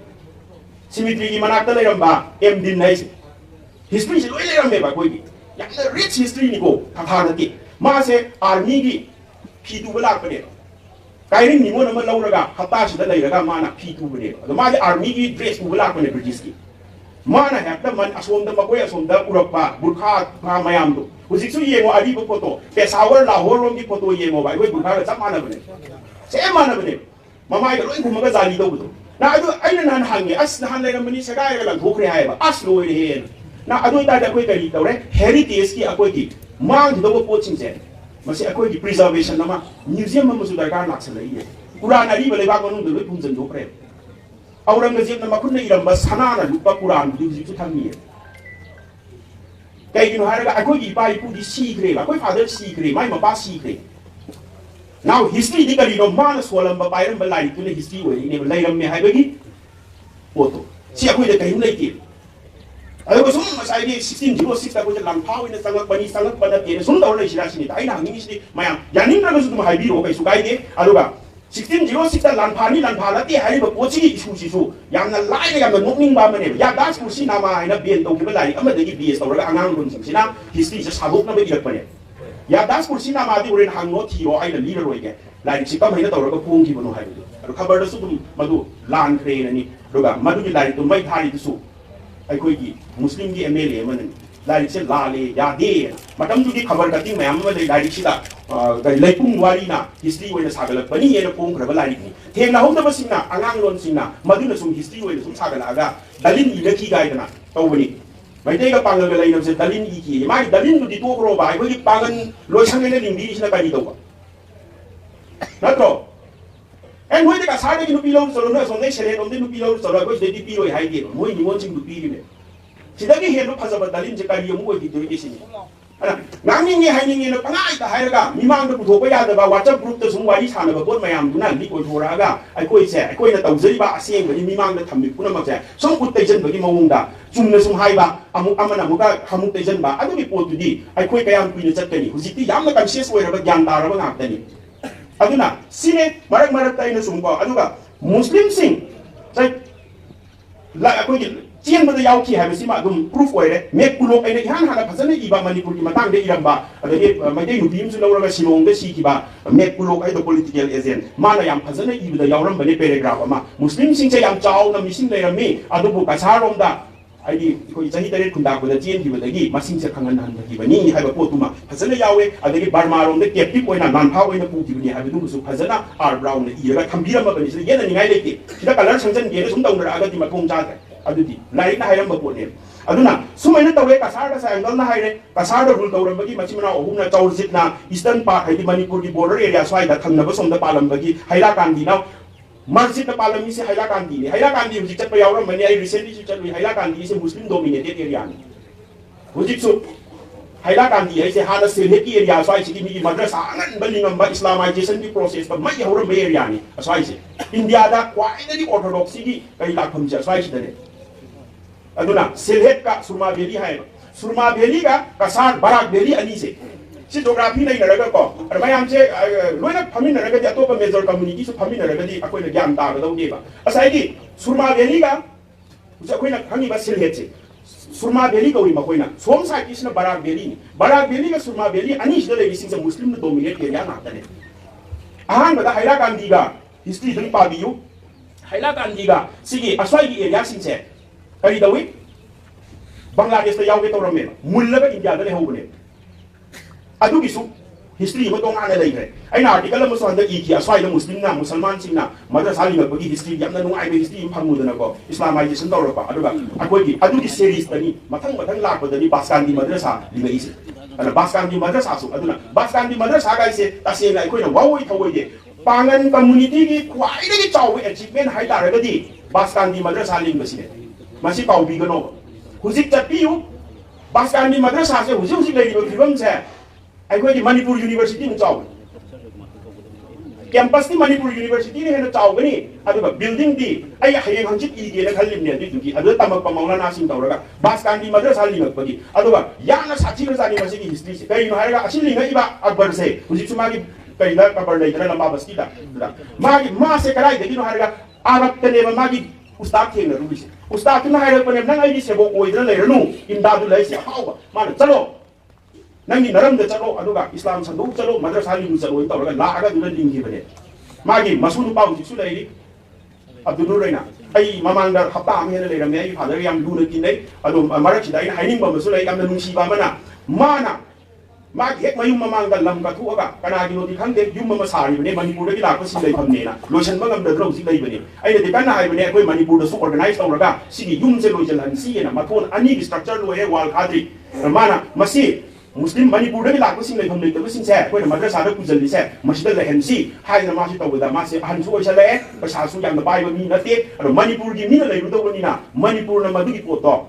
Speaker 1: सिमिट्री मनाक्ता लेरंबा एमदिन हाइसे हिस्ट्री से लोई लेरंबेबा कोइगी यामना रिच हिस्ट्री निको थाथा नति मासे आर्मी की फी तुबा लाकपने काइरिंग निमोन अमा लौरगा हत्ता सिदा लेरगा माना फी तुबने अदो माजे आर्मी की ड्रेस तुबा लाकपने ब्रिटिश की माना हेक्ता मन असोमदा मकोय असोमदा उरकपा बुरखा फा मयामदो हुजिकसु येंगो अरिबो फोटो पेशावर लाहौर रोम की फोटो येंगो बाय कोइ बुरखा चा माना बने सेम माना बने ममाय लोई घुमगा जाली दौबदो ना अदु अइना नान हांगे अस नहान लेरमनी सगायगा लंथोखरे हायबा अस लोइरे हे ना अदु तादा कोइ करी तौरे हेरिटेज की अकोइ की मांग दबो पोचिंग से मसे अकोइ की प्रिजर्वेशन नमा म्यूजियम मसु दरकार लाक्सलैये कुरान अरिबा लेबा मनुंग दबै पुंजन दोखरे औरंगजेब न मखुन इरंबा सनाना लुपा कुरान दुजिसु थांगिये कैगिनो हारगा अकोइ की पाइ पुदि सीखरे अकोइ father सीखरे my Mopa सीखरे Now history di kali no mana soalam ba bayram ba lai tu ne history wei ne lai ram me hai bagi foto si aku de kaim lai ki ayo sum masai ni 1606 ta ko lam phau ina sangak bana ke sum da lai sira sini ai na ngi ni mayam yanin ra su ma hai bi ro kai su kai de aluga 1606 ta lan pha la ti hai ba ko chi isu si su yam na lai ne yam na nokning ba ma ne ya da su si na ma ina ben to ki ba lai ama de gi bs to ra angang run sing sina history sa sabuk na ba irak pa ne या दासपुर सिना मादी उरेन हांगो थीरो आइना leader रोइगे like सी कम हैना तौरगा फोंगी बनो हाइबदु अदु खबर दसु दुम मदु लान क्रेननी रुगा मदु की like तो मै थारी दसु अखोइगी मुस्लिम की एमएलए मनन लाइक से लाले यादे मतम दुगी खबर कटिंग मैम में लाइक सिदा लेपुंग वारीना हिस्ट्री ओइना सागलक बनी येना पोंग खबर लाइक नि थेंना होदब सिंना अंगांग लोन सिंना मदुना सुम हिस्ट्री ओइना सुम सागलागा दलिन इलकी गाइदना तौबनी मैते का पांगल लाइन से दलिन की माई दलिन दुदी तोकरो बा अखोइगी पांगन लोइसंगने लिंगी सिना कानी तौबा नत्रो एन होइदे का साडे की नुपी लो चलो न सोने सेले ओमदे नुपी लो चलो अखोइ देदी पीरोइ हाइदे मोइ निमोन सिंग नुपी रिने सिदागी हेलो फजब दलिन जे काली यमु ओइदि दोइ केसिनि अना नांगिंगे हाइनिंगे न पंगाइ ता हाइरगा मिमांग द पुथोपा यादबा WhatsApp ग्रुप त सुम वारी सानबा बोन मयाम दुना लि ओइथोरागा अखोइ से अखोइना तौजरिबा असेंग बनि मिमांग द थम्बि पुनमक से सम उतैजन बगि मवंगदा चुमना सुम हाइबा अमु अमना मुका हमु तैजन बा अदुगि पोतुदि अखोइ कयाम कुइना चटकनि हुजिति यामना कन्शियस ओइरबा ज्ञान तारबा गाक्तनि अदुना सिने मरक मरक ताइना सुमको अदुगा मुस्लिम सिंग चाइ ला अखोइ चेन बद याउखि हाबसिमा दुम प्रूफ ओइरे मेक कुलो आइना इहान हाना फजने इबा मणिपुर की मतंग दे इरंबा अदगे मैदे नुबीम सु लौरगा सिलोंग दे सिखिबा मेक कुलो आइ द पॉलिटिकल एजेंट माना याम फजने इबदा यावरम बने पैराग्राफ अमा मुस्लिम सिंग से याम चाव न मिसिंग लेरमी अदुबु कसारोमदा आइदि कोइ चही तरे खुंदा को चेन दिबदगी मसिंग से खंगन हन बनी हाइबा पोतुमा फजने यावे अदगे बर्मारोम दे कैप्टिव ओइना नानफा ओइना पुतिबनी हाबिदु सु फजना आर ब्राउन ने इरगा थंबिरम बनी से येना निगाइ लेते सिदा कलर संजन गेने सुम दौनर आगति मथोंग चाते अदुदी लाइक ना हाइरम बपोने अदुना सुमैना तवे कसार दा सायंगल ना हाइरे कसार दा रूल तौरमबगी मचिमना ओहुमना चौरजितना ईस्टर्न पार्ट हाइदि मणिपुर की बॉर्डर एरिया स्वाइदा थंगनब सोमदा पालमबगी हाइला कांदी ना मस्जिद दा पालमी से हाइला कांदी ने हाइला कांदी हुजि चटप यावरम मने आई रिसेंटली सु चलुई हाइला कांदी से मुस्लिम डोमिनेटेड एरिया नि हुजि सु हाइला कांदी है से हाना सिलहे की एरिया स्वाइ सिटी मी मद्रसा अनन बलिंगम इस्लामाइजेशन की प्रोसेस पर मय हौरम एरिया नि स्वाइ से इंडिया दा क्वाइटली ऑर्थोडॉक्सी की कई लाखम से स्वाइ से अदुना सिलहेट का सुरमा वैली है सुरमा वैली का कसार बराक वैली अनी से जोग्राफी नहीं नरगा को अर मयाम से लोइना फमिन नरगा दि अतोप मेजर कम्युनिटी से फमिन नरगा दि अकोइना ज्ञान तागदौदेबा असाइदि सुरमा वैली का अकोइना खंगिबा सिलहेट से सुरमा वैली कौरी मकोइना सोम साइकिसना बराक वैली का सुरमा वैली अनी सिदा लेबिसिंग से मुस्लिम डोमिनेट एरिया नातने आहान बदा हैला गांधी का हिस्ट्री दं पाबियु हैला गांधी का सिगी असवाई की एरिया सिंग से कई दवी बांग्लादेश तो यावे तौरमे मुल्लगा इंडिया दा लेहौबने अदुगिसु हिस्ट्री म तोंगा ने लेग्रे आइना आर्टिकल म सो हंद इखि असवाइदा मुस्लिम ना मुसलमान सिंगना मद्रसा लिंगबगी हिस्ट्री यामना नुंगाइबे हिस्ट्री फंगमुदना को इस्लामाइजेशन तौरपा अदुगा अकोइगी अदुगी सीरीज तनी मथंग मथंग लापदनी बासकांदी मद्रसा लिंगइसे अना बासकांदी मद्रसा सु अदुना बासकांदी मद्रसा गाइसे तसेंगा अकोइना वावoi थवइदे पांगन कम्युनिटी की क्वाइदगी चाव अचीवमेंट हाइतारगदी बासकांदी मद्रसा लिंगबसिने मासी पाउबीगनो हुजिक चपियु बासकांदी मद्रसा से हुजिक लेरिबो फिबम से अखोइगी मणिपुर यूनिवर्सिटी न चाव कैंपस की मणिपुर यूनिवर्सिटी ने हेन चावगनी अदुगा बिल्डिंग दी आई हयें हंचित इगे न खल्लिमने अदुगी अदु तमक मौलाना सिंह तौरगा बासकांदी मद्रसा लिंगपगी अदुगा याना साथी रजानी मसिगी हिस्ट्री से कई नहारगा असिलिंगा इबा अकबर से हुजिक सुमागी कईला कबर लेदरा लंबा बस्ती दा मागी मा से कराई देगी नहारगा आरक्तने मागी उस्ताद थेंग रुबिसे उस्ताद तुना हाइरपने नंग आइदि सेबो ओइद्रा लेरनु इमदादु लैसे हाउबा माना चलो नंगी नरम दे चलो अदुगा इस्लाम संदो चलो मद्रसा लिंग चलो इन तौरगा लागा दुना लिंगी बने मागी मसुनु पाउ जिसु लेरी अब्दुल रैना आई ममांग हप्ता अमेन लेरमे आई फादर याम लुना किनै अदु मरक सिदा इन हाइनिंग बमसु लै याम नुंसीबा मना माना माग हेक मयुम ममांग लम का थुगा कनागी नोदि खंदे युम म सारी बने मणिपुर दि लाको सिलै फमनेना लोसन बगम द द्रौ सिलै बने आइने दि कना हाइ बने अखोइ मणिपुर द सु ऑर्गेनाइज तौरगा सिगी युम से लोइजल हनसी एना मथोन अनि की स्ट्रक्चर लोए वाल खाद्री माना मसी मुस्लिम मणिपुर दि लाको सिलै फम लेतब सिंग से अखोइ मद्रसा द कुजलि से मसिद लेहनसी हाइना मासी तौबदा मासे अहन सु ओइसले पैसा सु याम बाइबा मी नते अरो मणिपुर की मी लैरुदबनिना मणिपुर न मदुगी पोतो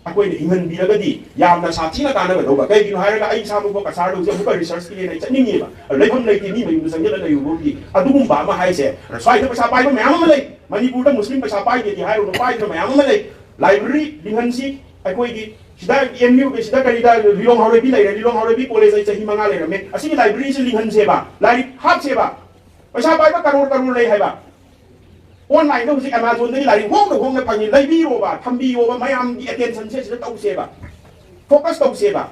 Speaker 1: अकोइने हिंगन बिरगदी यामना साथीना कानगदौबा कइगिनो हाइरगा आई सामुको कसारदौ जे मुका रिसर्च की लेना चनिङेबा लेफम लेति नि मयुम संगेला लैयुबोगी अदुगुम्बा मा हाइसे स्वाइद पैसा पाइबा मयाम अमा लै मणिपुर द मुस्लिम पैसा पाइदे दि हाइरो पाइद मयाम अमा लै लाइब्रेरी लिंगनसी अकोइगी सिदा एमयू के सिदा करिदा लिलोंग हाउरेबी लै लिलोंग हाउरेबी कॉलेज आई चही मंगा लेरमे असिगी लाइब्रेरी से लिंगनसेबा लाइक हाबसेबा पैसा पाइबा करोड़ लै हाइबा ऑनलाइन तो हुजिक अमेज़न दि लाइक होंग फंगी लैबिरोबा थंबियोबा मयाम की अटेंशन से सिदा तौसेबा फोकस तौसेबा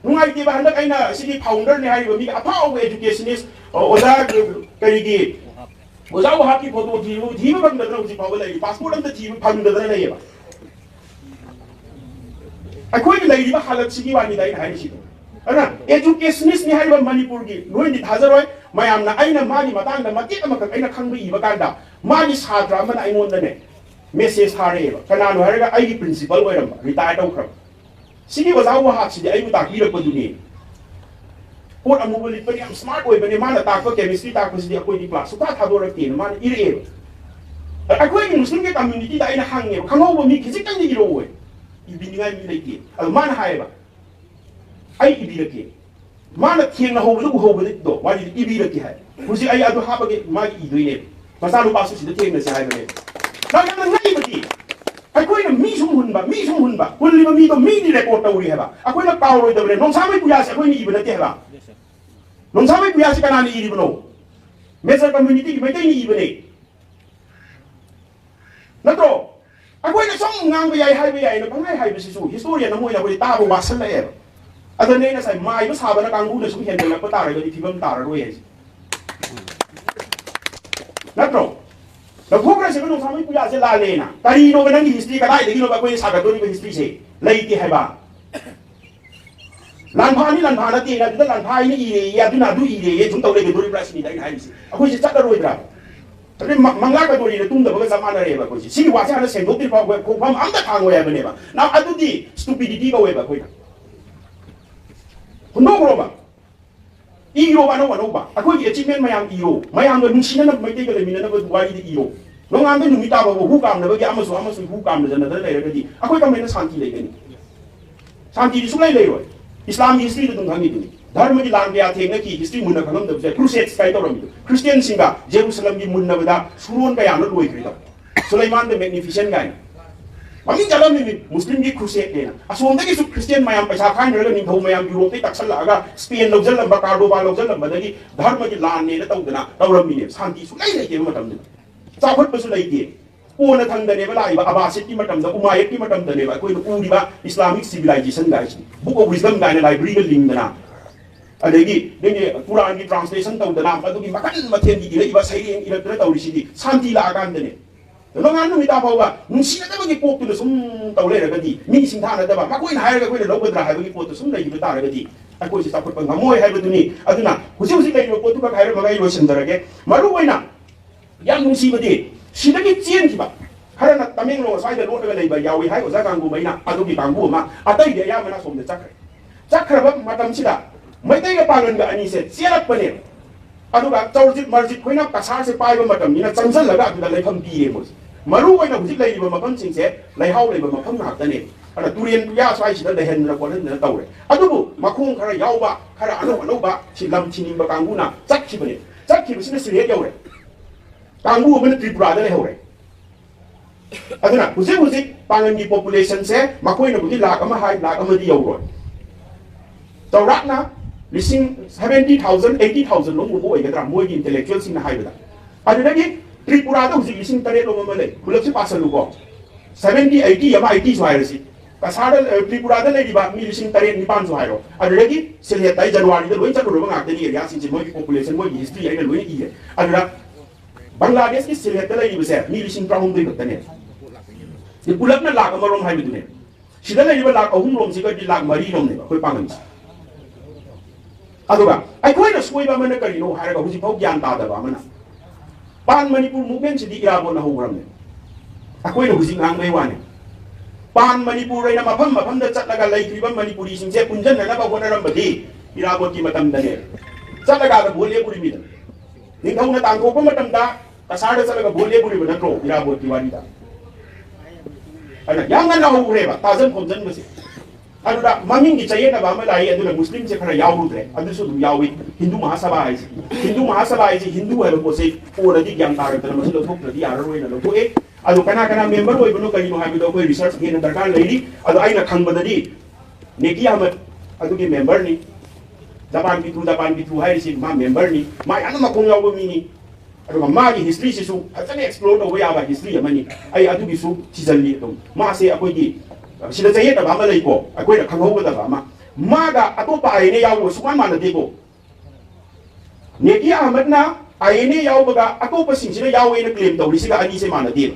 Speaker 1: नुंगाइतीबा हंदक आइना सिगी फाउंडर ने हाइबो मी अफाव एजुकेशनिस्ट ओजा करिगी ओजा वहाकी फोटो थीबो फंगदना उसी फाव लई पासपोर्ट अंत थीबो फंगदना लईबा अखोई लईबा हालत सिगी वानी दाइ हाइसी अना एजुकेशनिस्ट ने हाइबो मणिपुर की नोइनि थाजरोय मयामना आइना मागी मतांगदा मतिक अमक आइना खंगबि इबा कांदा मागी छात्र अमना आइमोंदने मेसेज थारेबा कनानो हारगा आइगी प्रिंसिपल ओइरम रिटायर तौखर सिगी ओजा वहासी दे आइबु ताकिरपदुनी पोट अमुबो लिपनि याम स्मार्ट ओइबने माना ताको केमिस्ट्री ताकोसिदि अकोइदि क्लास सुका थादोरक्तेन माना इरेब अखोइगी मुस्लिम के कम्युनिटी दा आइना हांगे खंगौबो मी खिजिकंदि इरोवे इबिनिगाय मी लेके अल माना हायबा आई इबिरके माना थियंगना होबदु होबदि दो वादि इबिरके हाय हुजि आई अदु हाबगे मागी इदुइने मसानु पासु सिदा थियंगना से हायबने नायना नाइबदि अखोइना मी सुम हुनबा हुनलिबा मी तो मी नि रेकॉर्ड तौरि हेबा अखोइना काउरोइ दबले नोंसामै पुयासे अखोइनि इबनते हेबा नोंसामै पुयासे कनानि इरिबनो मेजर कम्युनिटी की मैतैनि इबने नत्रो अखोइना सम ngang याय हाइबे याय न पंगाय हाइबसिसु हिस्टोरियन मोइना बोलि ताबो वासलए अदने न साइ माइबो साबना कांगुना सुम हेंदलप तारगदि फिबम ताररोय है नत्रो लफोग्रा से नोंसामै पुयासे लालेना करिनो गनंगी हिस्ट्री कदाइ देगिनो बकोइ सागतोनि हिस्ट्री से लैते हैबा लानफानी लानफानती ना दुदा लानफाई इरे या दुना दु इरे ये जुम तौले के दोरी प्रासनी दाइ हाइसी अखोइ से चटरोइद्रा तबे मंगला का दोरी तुम दबगा समाना रेबा कोइ सी वासे हाना सेंगोति फाव खोफम आमदा खांगो या बनेबा ना अदुदी स्टुपिडिटी का वेबा कोइ हुनो ग्रोबा इरो बानो वनोबा अखोइ अचीवमेंट मयाम इरो मयाम नुसिना न मैते के लेमिना न वारी दि इरो नोंगाम दे नुमिता बाबो हु काम नबगे अमसु हु काम न जन लेरगदि अखोइ कमेन शांति लेगनि शांति सुलै लेरोय इस्लाम की हिस्ट्री तुम खानी धर्म की लान क्या थे की हिस्ट्री मुन्ना खनम दब से क्रूसेड्स काय तौरम क्रिश्चियन सिंगा जेरूसलम की मुन्ना बदा सुरोन का यानो लोइख्रि द सुलेमान द मैग्निफिसेंट गाय ममी जलम नि मुस्लिम की क्रूसेड लेना असोम दगी सु क्रिश्चियन मयाम पैसा खान रग निंथौ मयाम यूरोप ते तक्सल लागा स्पेन लौजल लंबा कार्डोबा लौजल लंबा दगी धर्म की लान ने तौदना तौरम नि शांति सु लै लेके मतम नि चाखट पसु लैते कोन थंगदनेबा लाइबा अबासित की मतम द उमायत की मतम दनेबा कोइ उरिबा इस्लामिक सिविलाइजेशन गाइस बुक ऑफ विजडम गाइना लाइब्रेरी ग लिंगदना अदगी देने कुरान की ट्रांसलेशन तौदना अदुगी मखन मथेन की इबा सैरेन इरत्र तौरिसिदि शांति लागांदने नोंगान नुमिता फावबा नुसिनदबगी पोक्तुन सुम तौलेरगदि मी सिंथानदबा मकोइन हायरगा कोइन लौगद्रा हायबगी पोतु सुम लैबा तारगदि अकोइ से चाखट ngमोय हायबदुनी अदुना हुजि हुजि लैबा पोतु का हायर मगाइ लोसनदरगे मरु ओइना याम नुसिबदि सिदगी चेनखिबा खरना तमेंगलो साइदा लोटगा लैबा यावी हाय ओजा कांगु मैना अदुगी कांगु मा अतै दे यामना सोमदे चखरबा मतमसिदा मैतैगा पागनगा अनिसे चेलपने अदुगा चौरजित मर्जित खोइना कसार से पाइबा मतमनिना चंगजलगा अदुदा लैफम पिए मोस मरु ओइना हुजि लैबा मफम सिंसे लैहाउ लैबा मफम नाक्तने अदा तुरेन तुया स्वाइसिदा लैहनरा कोनना तौरे अदुबु मखों खरा यावबा खरा अनौबा सिलम छिनिबा कांगुना चखिबसिना सिरे यौरे कांगू अमन त्रिपुरा दा लेहौरे अदुना हुजि पांगन की पॉपुलेशन से मखोइना बुदि लाख अमा हाय लाख अमदि यौरो चौराकना लिसिंग 70,000 80,000 लो मुबो ओइगद्रा मोइगी इंटेलेक्चुअल सिंग हायबदा अदुदगी त्रिपुरा दा हुजि लिसिंग तरे लो मले खुलपसि पासलुको 70 80 यमा 80 स्वाइरसि कसाड त्रिपुरा दा लेदिबा मी लिसिंग तरे निपान जो हायरो अदुदगी सिलेताइ जनवरी दा लोइन चलुरबा ngakdani एरिया सिंग मोइगी पॉपुलेशन मोइगी हिस्ट्री आइना लोइन इए अदुदा बांग्लादेश की सिलेक्ट लैबसे मी लिसिंग प्राहुंदे खतने ये पुलपना लाख अमरोम हाइबदुने सिदा लैबा लाख अहुम रोम सिगदि लाख मरी रोम ने कोइ पांगन अदुगा अखोइना सोइबा मन करिनो हारगा हुजि फाउ ज्ञान तादबा मना पान मणिपुर मूवमेंट सिदि इराबो न होग्रमने अखोइना हुजि ngang वाने पान मणिपुर रेना मफम मफम द चटलगा लैख्रिबा मणिपुरी सिंसे पुंजननबा होनरमबदि इराबो की मतम दने चटलगा द बोले पुरी मिद निंगौना तांगोपा मतमदा कसाड चलगा बोले पुरी नत्रो इराबो की वारीदा अना यांगा ना होरेबा ताजन खोजन बसे अदुदा ममिंग की चाहिए ना बामा लाई अदुला मुस्लिम से खरा यावरुद्रे अदुसु दु यावी हिंदू महासभा है हिंदू है बोसे ओरदि ज्ञान तारतर मसलो थोक्रदि आररोइना लथोए अदु कना मेंबर होइबनो करिनो हाबिदो कोइ रिसर्च हेन दरकार लैरि अदु आइना खंगबददि नेकी अहमद अदुगे मेंबर नि जापान की थ्रू हाइरिसि मा मेंबर नि मा याना मखों यावबो मिनि अदुगा मागी हिस्ट्री सिसु फजने एक्सप्लोर तौबा याबा हिस्ट्री अमनि आई अदुगी सु थिजल्लि दum मा से अकोइगी सिदा चाहिए तबा मा लैको अकोइना खंगौगदबा मा maga atopa ayene yawo sukan manadego Neki Ahmad na ayene yawo baga atopa singsina yawo ina claim tawri siga ani se manadego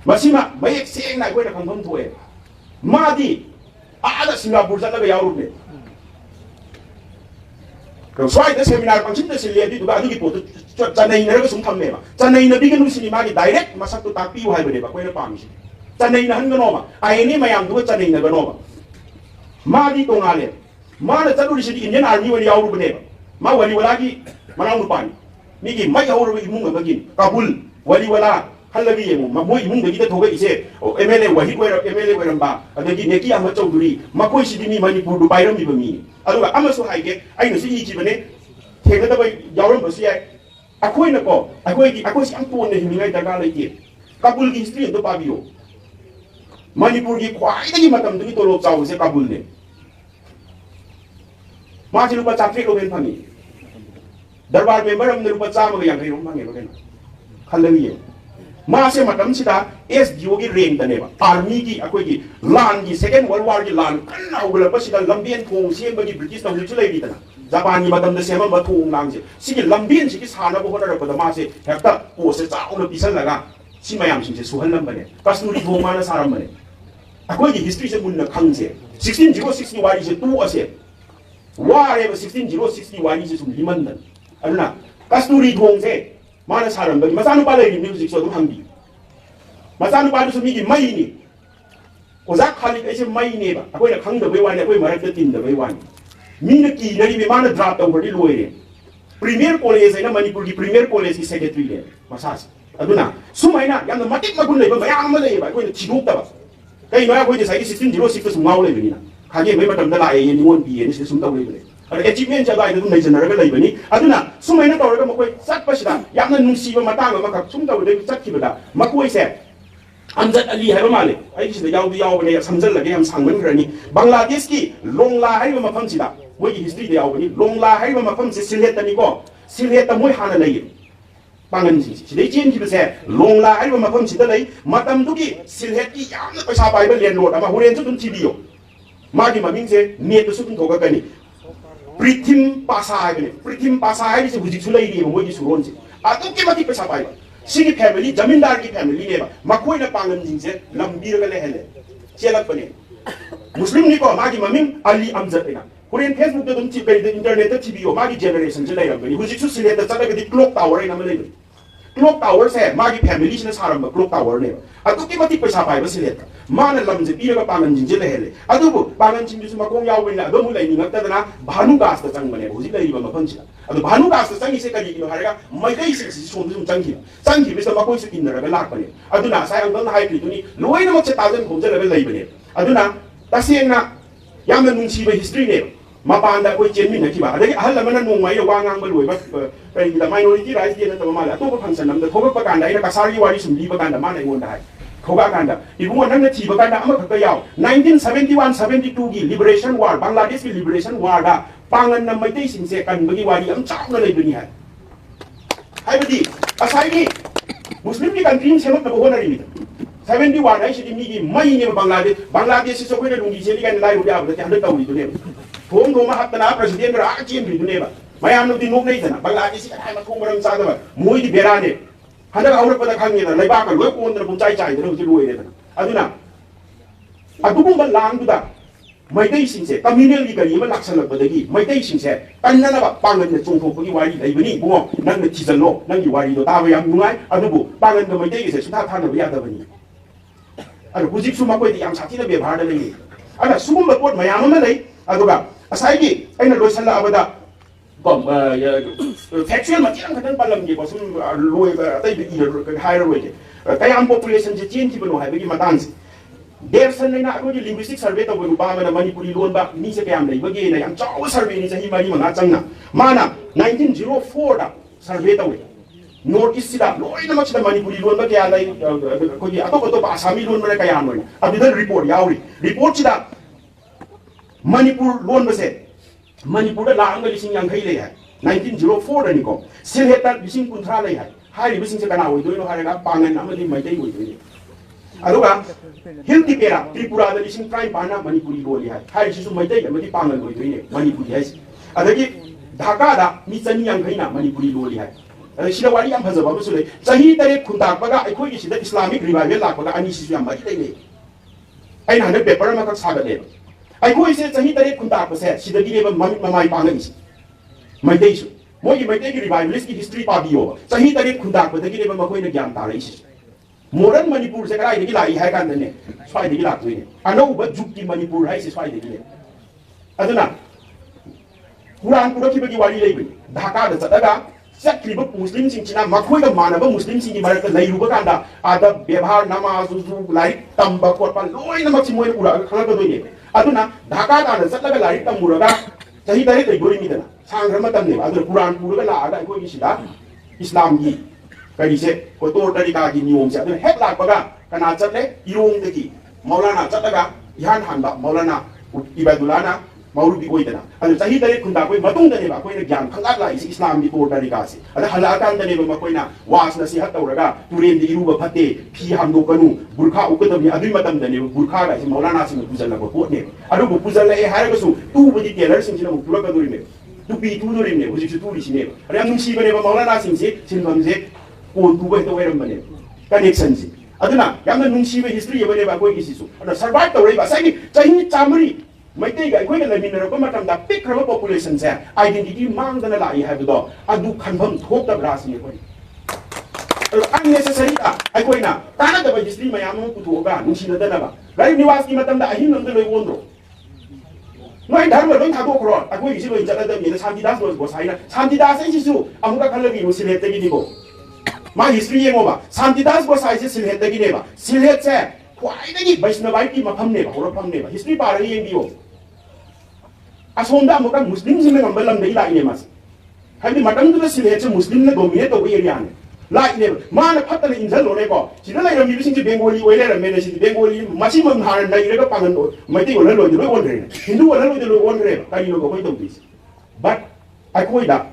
Speaker 1: masima mayek seng na ko na kangom thoe madi ada Singapore jalaga yawo ne swai da seminar pangsin da silia di duga adugi poto chanai na sum thamme ba chanai na bigan usini magi direct masak to tapi hai bane ba ko na pamisi chanai na han gano ba ayene mayam du chanai na gano ba madi to ngale mana chalu sidi Indian Army wali yawo bane ba ma wali wala gi manang rupan migi mai yawo ro imung ba gin Kabul wali wala halabi yemu ma moi imung da gida thoga ise MLA wahi ko MLA ko ramba adagi neki ama chawduri makoi sidi mi Manipur du bairam mi ba mi aduga amasu haige aina si ji bane thega da bai yawram ba si ai akoi na ko akoi si am ton ne himingai daga leite Kabul gi history do pabio Manipur gi kwai da gi matam du to lop chaw se Kabul ne ma ji lupa chapri lo ben phani darbar member am ne lupa cha ma yang kai rom phangi lo ken khalawi ye ma se matam sida SDO gi rank da ne ba army gi akoi gi lan gi second world war gi lan kan na ugla ba sida lambien thong sem ba gi British na chu lei di da Japan gi matam da sema ba thong lang se sigi lambien sigi sana ba hodara ba da ma se hekta po se cha ul pisal laga si mayam sin se suhal lam ba ne kasnuri thong ma na saram ba ne akoi gi history se mun na khang se 16060 wari se tu ase ware ba 16060 wari se sum liman da aduna kasnuri thong se mana saram bagi masanu balai ni music so dum hambi masanu balu so migi mai ni ozak khali kaise mai ne ba akoi na khang da bai wani akoi marak da tin da bai wani mi na ki nari me mana drop ta wadi loire premier college ai na Manipur gi premier college ki secretary le masas aduna sumaina yam na matik magun le ba mayam ma le ba akoi na chiduk ta ba kai no akoi de sai 1606 su ngau le ni na khage mai matam da la ai ni won bi ni se sum ta le le achievement jaga ai dum nei general lai bani aduna sumaina tawra makoi sat pasida yamna nungsi ba matang ma ka sum taw de sat ki bada makoi se Amjad Ali hai ba male ai sida yaw yaw bane samjal lage am sangman grani Bangladesh ki Longla hai ba mafam sida moi history de yaw bani Longla hai ba mafam se Sylhet ni ko Sylhet ta moi hana lai pangan si sidai chen ki se Longla hai ba mafam sida lai matam du ki Sylhet ki yamna paisa bai ba len road ama huren chu dun tidio magi maming se net su dun thoga kani Prithim Pasai se buji sulai ni mo gi suron se atu ki mati pesa pai sigi family zamindar ki family ne ba makoi na pangan jing se lambir ga le hele chelak bane muslim ni ko magi maming Ali Amjad ina Korean Facebook da dum ti be internet ta tv magi generation je lai ram bani buji su sile ta chaka ga di clock tower ina ma lai clock tower se magi family sina saram ba clock tower ne atu ki mati pesa pai ba sile ta mana lamje pi ga pangan jing je le hele adu bu pangan jing ju ma kong yaw win la do mu lai ni ngak ta na bhanu gas ta chang bane buji lai ba ma phang chi adu bhanu gas ta chang ise ka ni no haraga mai dai se som sum chang ki bi sa ma koi su in ra ga lak bane adu na sai ang dang hai pri tu ni loi na ma che ta jen khom je la lai bane adu na ta sieng na yam na nung chi ba history ne mapanda koi chen min na ki ba adagi ahal la mana nung mai ya wangang ba loi ba kai da minority rights de na ta ma la to ba function nam da thoba pa kan dai na kasari wari sum li ba kan da ma na ngon dai thoba kan da ibunga nang na thi ba kan da ama ka yaw 1971 72 gi liberation war Bangladesh ki liberation war da pangan na mai dei sing se kan ba gi wari am chau na lai du ni hai badi asai ni muslim ni country semak na bo na ri 71 ai si mi gi mai ni Bangladesh so ko na lungi se li kan lai ru ya ba ta handa taw ni du ne thong thong ma hat na president ra chim ri du ne ba mayam no di nok nei na Bangladesh ka ai ma thong ram sa da ba moi di bera ne handa aur pa da khang ni na lai ba ka loi ko na bum chai chai da ji loi ne da aduna adu bum ba lang du da mai dei sing se communal gi gari ma laksal ba da gi mai dei sing se kan na ba pangan ne chung thong ko gi wari lai ba ni bu nang ne ti jan lo nang gi wari do ta ba yam nungai adu bu pangan da mai dei se su ta tha na ba ya da ba ni adu hujik su ma ko di yam sa ti na be bhar da lai ana sumum ba pot mayam ma lai aduga asai aina loisalla abada bom factual material katan palam gi bosum loi tai bi higher way kayam population je change bano hai bi matang dersan na ko ji linguistic survey to bu ba mana Manipuri lon ba ni se kayam nei bagi na yang chaw survey ni sahi mari manga changna mana 1904 da survey to north east sida loi na machda Manipuri lon ba kya lai ko ji ato ko asami lon mana kayam noi abida report yauri report sida Manipur lon ba se Manipur da lang ga lising yang khai le hai 1904 da ni ko Sylhet ta lising kunthra le hai hai lising se kana oi doi no hai ga pangan amali mai dai oi doi aduga hilti pera tripura da lising trai bana manipuri loli hai sisu maitai amadi pangal goi doine manipuri hai adagi dhaka da mi chani yang khaina manipuri loli hai adagi sida wari am phajaba ba sule chahi tare khundak baga aikoi gi sida islamic revival lak baga ani sisu yam mari dai ne aina hande paper ma ka saga le aikoi se chahi tare khundak ba se sida gi ne ba mamai pangal gi maitai su moi maitai gi revivalist ki history pa biyo chahi tare khundak ba da gi ne ba makoi na gyam ta rai si modern Manipur se karai degi lai hai kan ne swai degi lak tuine ano ba jukki Manipur hai se swai degi ne aduna Quran pura ki bagi wali lei Dhaka da chadaga sakriba muslim sing china makhoi da manaba muslim sing ki marak lai ruba kanda ada bebhar namaz zu lai tamba ko pa loi na maxi moi pura khana ka doine aduna Dhaka da chadaga lai tamburaga chahi dai dei gori mi dana sangra matam ne aduna Quran pura la ada ko gi sida Islam gi kaise ko tor tarika gi niyom se aduna hek lak baga kana chatle irong de ki maulana chataga ihan hanba maulana ibadulana maurubi oidana adu chahi dare khunda koi matung dane ba koina gyan khangak la Islam gi tor tarika se ada halakan dane ba koina wasna si hat tawraga turen de iruba phate phi hamdo kanu burkha ukadam ni adui matam dane burkha ga maulana sing pujal la ko ne adu bu pujal la e haraga su tu budi teller sing sina pura ka dori me tu pi tu dori me huji tu ri sine ada nung si bane ba maulana sing se sinbam se ko tu ba to weram bane connection si aduna yamna nung si be history bane ba koi gi su ada survive to ba sai chahi chamri maitai ga koi ga lamin ro ma tam da pick ro population se identity mang dana lai ha do adu khanbam thok da bras ni koi unnecessary ta ai koi na tana da ba history mayam mu ku to ga nung si na dana ba lai niwas ki matam da ahin nam da loi wondro noi dharma loi tha do kro akoi gi si loi jala da mi da shanti das lo sai na shanti das ai si su amuka khala gi musile te gi ni ko मा history येंगोबा Shantidas गोसाई से सिलहेट दगी नेबा सिलहेट से ख्वाइदगी वैष्णवाई की मफम नेबा होरफम नेबा history पारग येंगियो असोंदा मुका मुस्लिम सिंग number lump दगी लाई नेमास हाबि मतम दुला सिलहेट से मुस्लिम ने डोमिनेट तो एरिया ने लाई नेबा मा न फतन इंजल लोने को सिदा लाई रमी बिसिंग बेंगोली ओइले रमे ने सि बेंगोली मसी मम हार नै रे को पागन दो मैति ओला लोइ लोइ ओन रे हिंदू ओला लोइ लोइ ओन रे काई लो को तो दिस बट आई कोइदा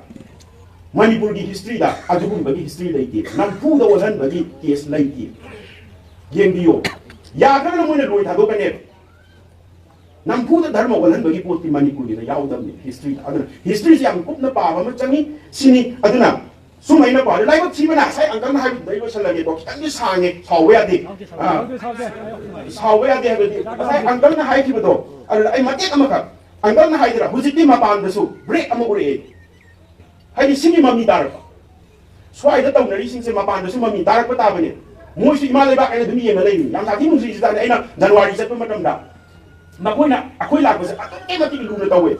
Speaker 1: Manipur की हिस्ट्री दा अजुगुम बगी हिस्ट्री लेती नमफू दा वलन बगी केस लेती गेंगियो यागर न मोने लोइ थादो कने नमफू दा धर्म वलन बगी पोती मणिपुर दी याउदम नि हिस्ट्री अदन हिस्ट्री से हम कुपना पाबा म चंगी सिनी अदना सुमैना पार लाइब छिबना साइ अंकल न हाबि दैलो सलगे को खितंगी सांगे सावे आदि सावे आदि हबि साइ अंकल न हाइ छिबदो अरे आई मते अमका अंकल न हाइदरा हुजिति मपान दसु ब्रेक अम उरे हाई सिंगी मम्मी तारक स्वाइदा तौनरी सिंग से मपान दसु मम्मी तारक ताबने मोइसु इमा लेबा आइना दुमी येना लेनि याम साथि मुसि जिदा आइना जनवरी चतप मतम दा मकोइना अखोइ लागबसे अतके मति लुना तवे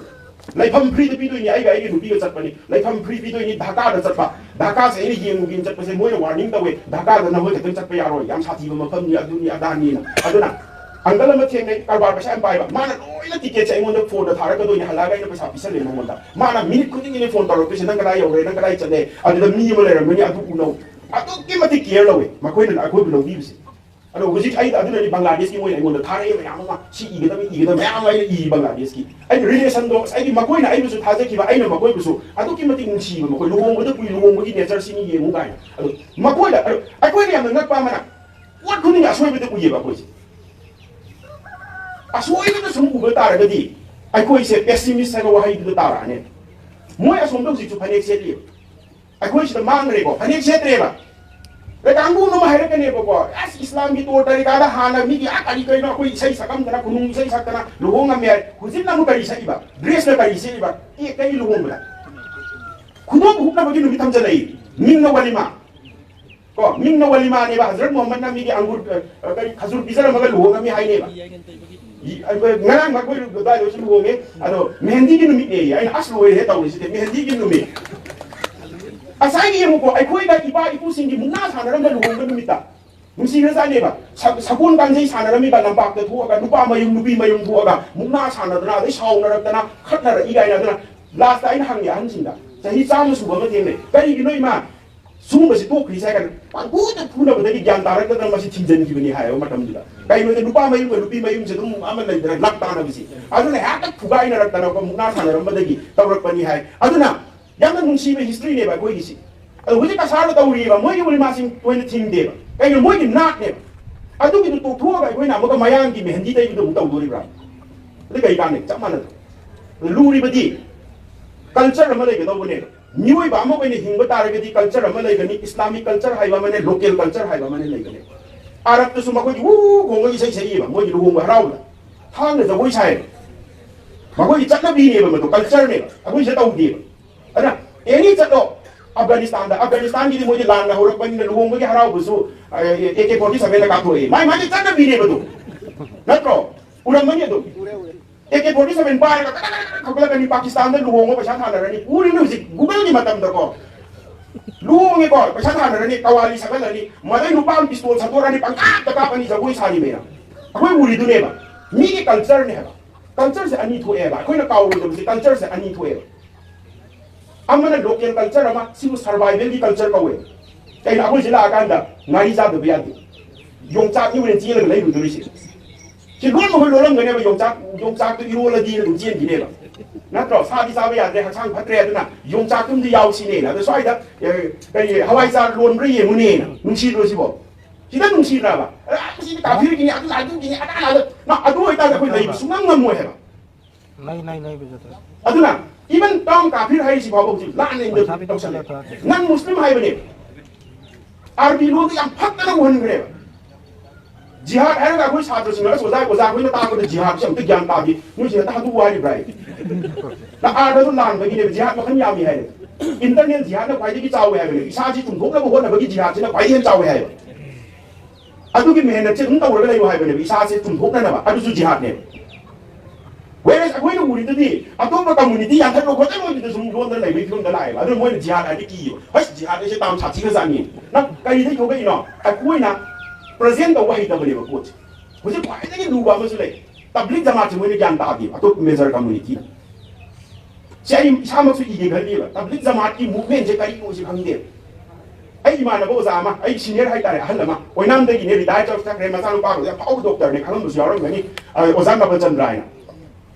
Speaker 1: लाइफम फ्री द पिदोइनि आइगा आइगे नुपि ग चतपनि लाइफम फ्री पिदोइनि ढाका द चतपा ढाका से आइनि येंगुगिन चतपसे मोइना वार्निंग तवे ढाका द नहोइ खतन चतप यारो याम साथि मफम नि अदुनि अदानि अदुना अंकल म थेंगे कारबार पैसा एम पाइबा माना लोइना टिकेट चाहिँ मोन फोन थारा क दोइनि हलागा इन पैसा पिसले मोन दा माना मिनिट खुदिंग नि फोन तरो पिस नंग लाई यौरे नंग लाई चले अदु मी म लेर मनि अदु उनो अदु के मति केयर लवे मखोइन अखोइ बिलो बिबसे अदु हुजि आई अदु नि बांग्लादेश की मोइ मोन थारा ए याम मा सी इगदम याम आई इ बांग्लादेश की आई रिलेशन दो आई मखोइन आई बिसु थाजे किबा आई न मखोइ बिसु अदु के मति उंसी मखोइ लोंग बद पुइ लोंग की नेचर सिनि येमु गाय अदु मखोइ दा अखोइ याम नक पा मना what खुनि असोइ बद पुइ बा कोइ असोइबा सुम उबा तारगदी अखोइ से पेसिमिस्ट है वहाई द ताराने मोय असोम दो जिचु फनेक सेटली अखोइ से मांगरे को फनेक सेटरेबा रे कांगु न माहिर कने को एस इस्लाम की तोर तरीका दा हाना मी की आकरी कइनो कोइ सही सकम तना कुनुम सही सकना लोगोंगा मे हुजिन न मुकरी सइबा ड्रेस न करी सइबा ए कई लोगोंगा खुदो हुकना बगी नु बिथम चलै मिंग न वलिमा को मिंग न वलिमा ने बा हजरत मोहम्मद ना मी की अंगुर कई खजूर बिजर मगर लोगोंगा मी हाइ ने बा ngarang ma koi do dai su luonge ado mehendi gi numi e ai aslo e ta uri site mehendi gi numi asai gi mu ko ai koi da iba ipu singi muna sa na ram da luonge numi ta musi na sa ne ba sakun kan sei sa na ram ba lampak da thu ga nupa mayum nupi mayum thu ga muna sa na da dai sau na rak da na khat na ra i gai na da last time hang ya han sinda sahi cham su ba ma teng ne kai gi noi ma sung basi to kri sai kan pangku ta phuna ba dai gyan tarak da masi thingjen gi ni hayo matam dida kai noi nupa mayum nupi mayum se dum amal lai da lak ta na bisi aduna ha ta phugai na rak ta na ko muna sa na ram ba dai tawrak pani hai aduna yamna nungsi be history ne ba koi gi si adu huji ka sa da tawri ba moi gi uli ma sing toin thing de ba kai noi moi gi nak ne ꯑꯗꯨꯒꯤꯗꯨ ꯇꯣꯛꯊꯣꯛꯑꯒ ꯑꯩꯈꯣꯏꯅ ꯑꯃꯨꯛꯀ ꯃꯌꯥꯡꯒꯤ ꯃꯦꯍꯟꯗꯤ ꯇꯩꯕꯗꯨ ꯑꯃꯨꯛ ꯇꯧꯗꯣꯔꯤꯕ꯭ꯔꯥ ꯑꯗꯨ ꯀꯩ ꯀꯥꯟꯅꯩ ꯆꯞ ꯃꯥꯟꯅꯗ꯭ꯔꯣ ꯂꯨꯔꯤꯕꯗꯤ culture ꯑꯃ ꯂꯩꯒꯗꯧꯕꯅꯦꯕ ꯃꯤꯑꯣꯏꯕ ꯑꯃ ꯑꯣꯏꯅ ꯍꯤꯡꯕ ꯇꯥꯔꯒꯗꯤ ꯀꯜꯆꯔ ꯑꯃ ꯂꯩꯒꯅꯤ ꯏꯁꯂꯥꯃꯤक कल्चर ꯍꯥꯏꯕ ꯑꯃꯅꯦ ꯂꯣꯀꯦꯜ ꯀꯜꯆꯔ ꯍꯥꯏꯕ ꯑꯃꯅꯦ ꯂꯩꯒꯅꯤ ꯑꯔꯕꯇꯁꯨ ꯃꯈꯣꯏꯒꯤ ꯈꯣꯡꯒ ꯏꯁꯩ ꯁꯛꯏꯕ ꯃꯣꯏꯒꯤ ꯂꯨꯍꯣꯡꯕ ꯍꯔꯥꯎꯕꯗ ꯊꯥꯡꯅ ꯖꯒꯣꯏ ꯁꯥꯏꯕ ꯃꯈꯣꯏꯒꯤ ꯆꯠꯅꯕꯤꯅꯦꯕ ꯃꯗꯨ ꯀꯜꯆꯔꯅꯦꯕ ꯑꯩꯈꯣꯏꯁꯤꯗ ꯇꯧꯗꯦꯕ ꯑꯗꯨꯅ ꯑꯦꯅꯤ ꯆꯠꯂꯣ ꯑꯐꯒꯥꯅꯤꯁꯇꯥꯟꯒꯤꯗꯤ ꯃꯣꯏꯗꯤ ꯂꯥꯟꯅ ꯍꯧꯔꯛꯄꯅꯤꯅ ꯂꯨꯍꯣꯡꯕꯒꯤ ꯍꯔꯥꯎꯕꯁꯨ AK-47ꯅ ꯀꯥꯞꯊꯣꯛꯑꯦ ꯃꯥꯒꯤ ꯆꯠꯅꯕꯤꯅꯦꯕ ꯑꯗꯨ ꯅꯠꯇ꯭ꯔꯣ ꯎꯔꯝꯃꯅꯤ ꯑꯗꯨ AK-47 पाएगा खगला कनी पाकिस्तान में लुहोंगे पैसा थाना रनी पूरी म्यूजिक गूगल की मतम दको लुहोंगे को पैसा थाना रनी कवाली सकल रनी मदई नुपाम पिस्तौल सतोरानी पंखा तका पनी जगोई सारी मेरा अखोई उरी दुनेबा मी की कल्चर ने है कल्चर से अनी थोएबा अखोई ना काउ दम से कल्चर से अनी थोएबा अमना लोकल कल्चर अमा सिमु सर्वाइवल की कल्चर कवे कहीं अखोई जिला आकांदा नारी जात बेयादी योंचाक नि उरे जिले लई दुरिसि कि लोन मखोई लोलम गनेबा योंचाक तो इरोलदी दु जिन गिनेबा नत्रो सादी साबा यादरे हचांग फत्रे अदुना योंचाक तुमदि यावसिने ना स्वाइदा कई हवाई चार लोन ब्रे येमुने ना नुंसी रोसिबो सिदा नुंसी राबा सि काफिर गिने अदु लादु गिने अदा ना अदु होइता खोई लई सुंगम ngमो हेबा नहीं बजता अदुना इवन टॉम काफिर हाई सि बाबो जि लान इन तौसले नन मुस्लिम हाइबने आरबी लोग याम फत्तना होनग्रेबा जिहाद है ना कोई छात्र सिंह ना सोचा कोई ना ताको जिहाद से हमते ज्ञान तागी मुझे ता दु वाली ब्राई ना आडो तो लान बगी ने जिहाद मखन यामी है इंटरनेट जिहाद ना फाइदे की चावे है इसा जी तुम भोग ना भोग ना बगी जिहाद से ना फाइदे चावे है अदु की मेहनत से तुम तौरग लई है बने इसा से तुम भोग ना अदु सु जिहाद ने वेरे अखोई ना उरी ददी अतोप कम्युनिटी यान थरो खोते मोइ दु सुम लोन दा लई फिल्म दा लाए अदु मोइ जिहाद आदि की हस जिहाद से ताम छाती का जानी ना कई दे योगई ना अखोई ना प्रेजेंट ꯇꯧꯕ ꯍꯩꯇꯕꯅꯦꯕ ꯄꯣꯠꯁꯦ ꯍꯧꯖꯤꯛ ꯈ꯭ꯋꯥꯏꯗꯒꯤ ꯂꯨꯕ ꯑꯃꯁꯨ ꯂꯩ ꯇꯕ꯭ꯂꯤꯛ ꯖꯃꯥꯠꯁꯦ ꯃꯣꯏꯅ ꯒ꯭ꯌꯥꯟ ꯇꯥꯗꯦꯕ ꯑꯇꯣꯞꯄ ꯃꯦꯖꯔ ꯀꯝꯃꯨꯅꯤꯇꯤꯅ ꯁꯤ ꯑꯩ ꯏꯁꯥꯃꯛꯁꯨ ꯏꯒꯦ ꯈꯜꯂꯤꯕ ꯇꯕ꯭ꯂꯤꯛ ꯖꯃꯥꯠꯀꯤ ꯃꯨꯚꯃꯦꯟꯁꯦ ꯀꯔꯤꯅꯣꯁꯤ ꯈꯪꯗꯦꯕ ꯑꯩ ꯏꯃꯥꯟꯅꯕ ꯑꯣꯖꯥ ꯑꯃ ꯑꯩ ꯁꯤꯅꯤꯌꯔ ꯍꯥꯏꯇꯥꯔꯦ ꯑꯍꯜ ꯑꯃ ꯑꯣꯏꯅꯥꯝꯗꯒꯤꯅꯦ ꯔꯤꯇꯥꯌꯔ ꯆꯠꯈ꯭ꯔꯦ ꯃꯆꯥꯅꯨꯄꯥꯒꯁꯦ ꯑꯐꯥꯎꯕ ꯗꯣꯛꯇꯔꯅꯦ ꯈꯪꯉꯝꯕꯁꯨ ꯌꯥꯎꯔꯝꯒꯅꯤ ꯑꯣꯖꯥ ꯅꯕꯆꯟꯗ꯭ꯔ ꯍꯥꯏꯅ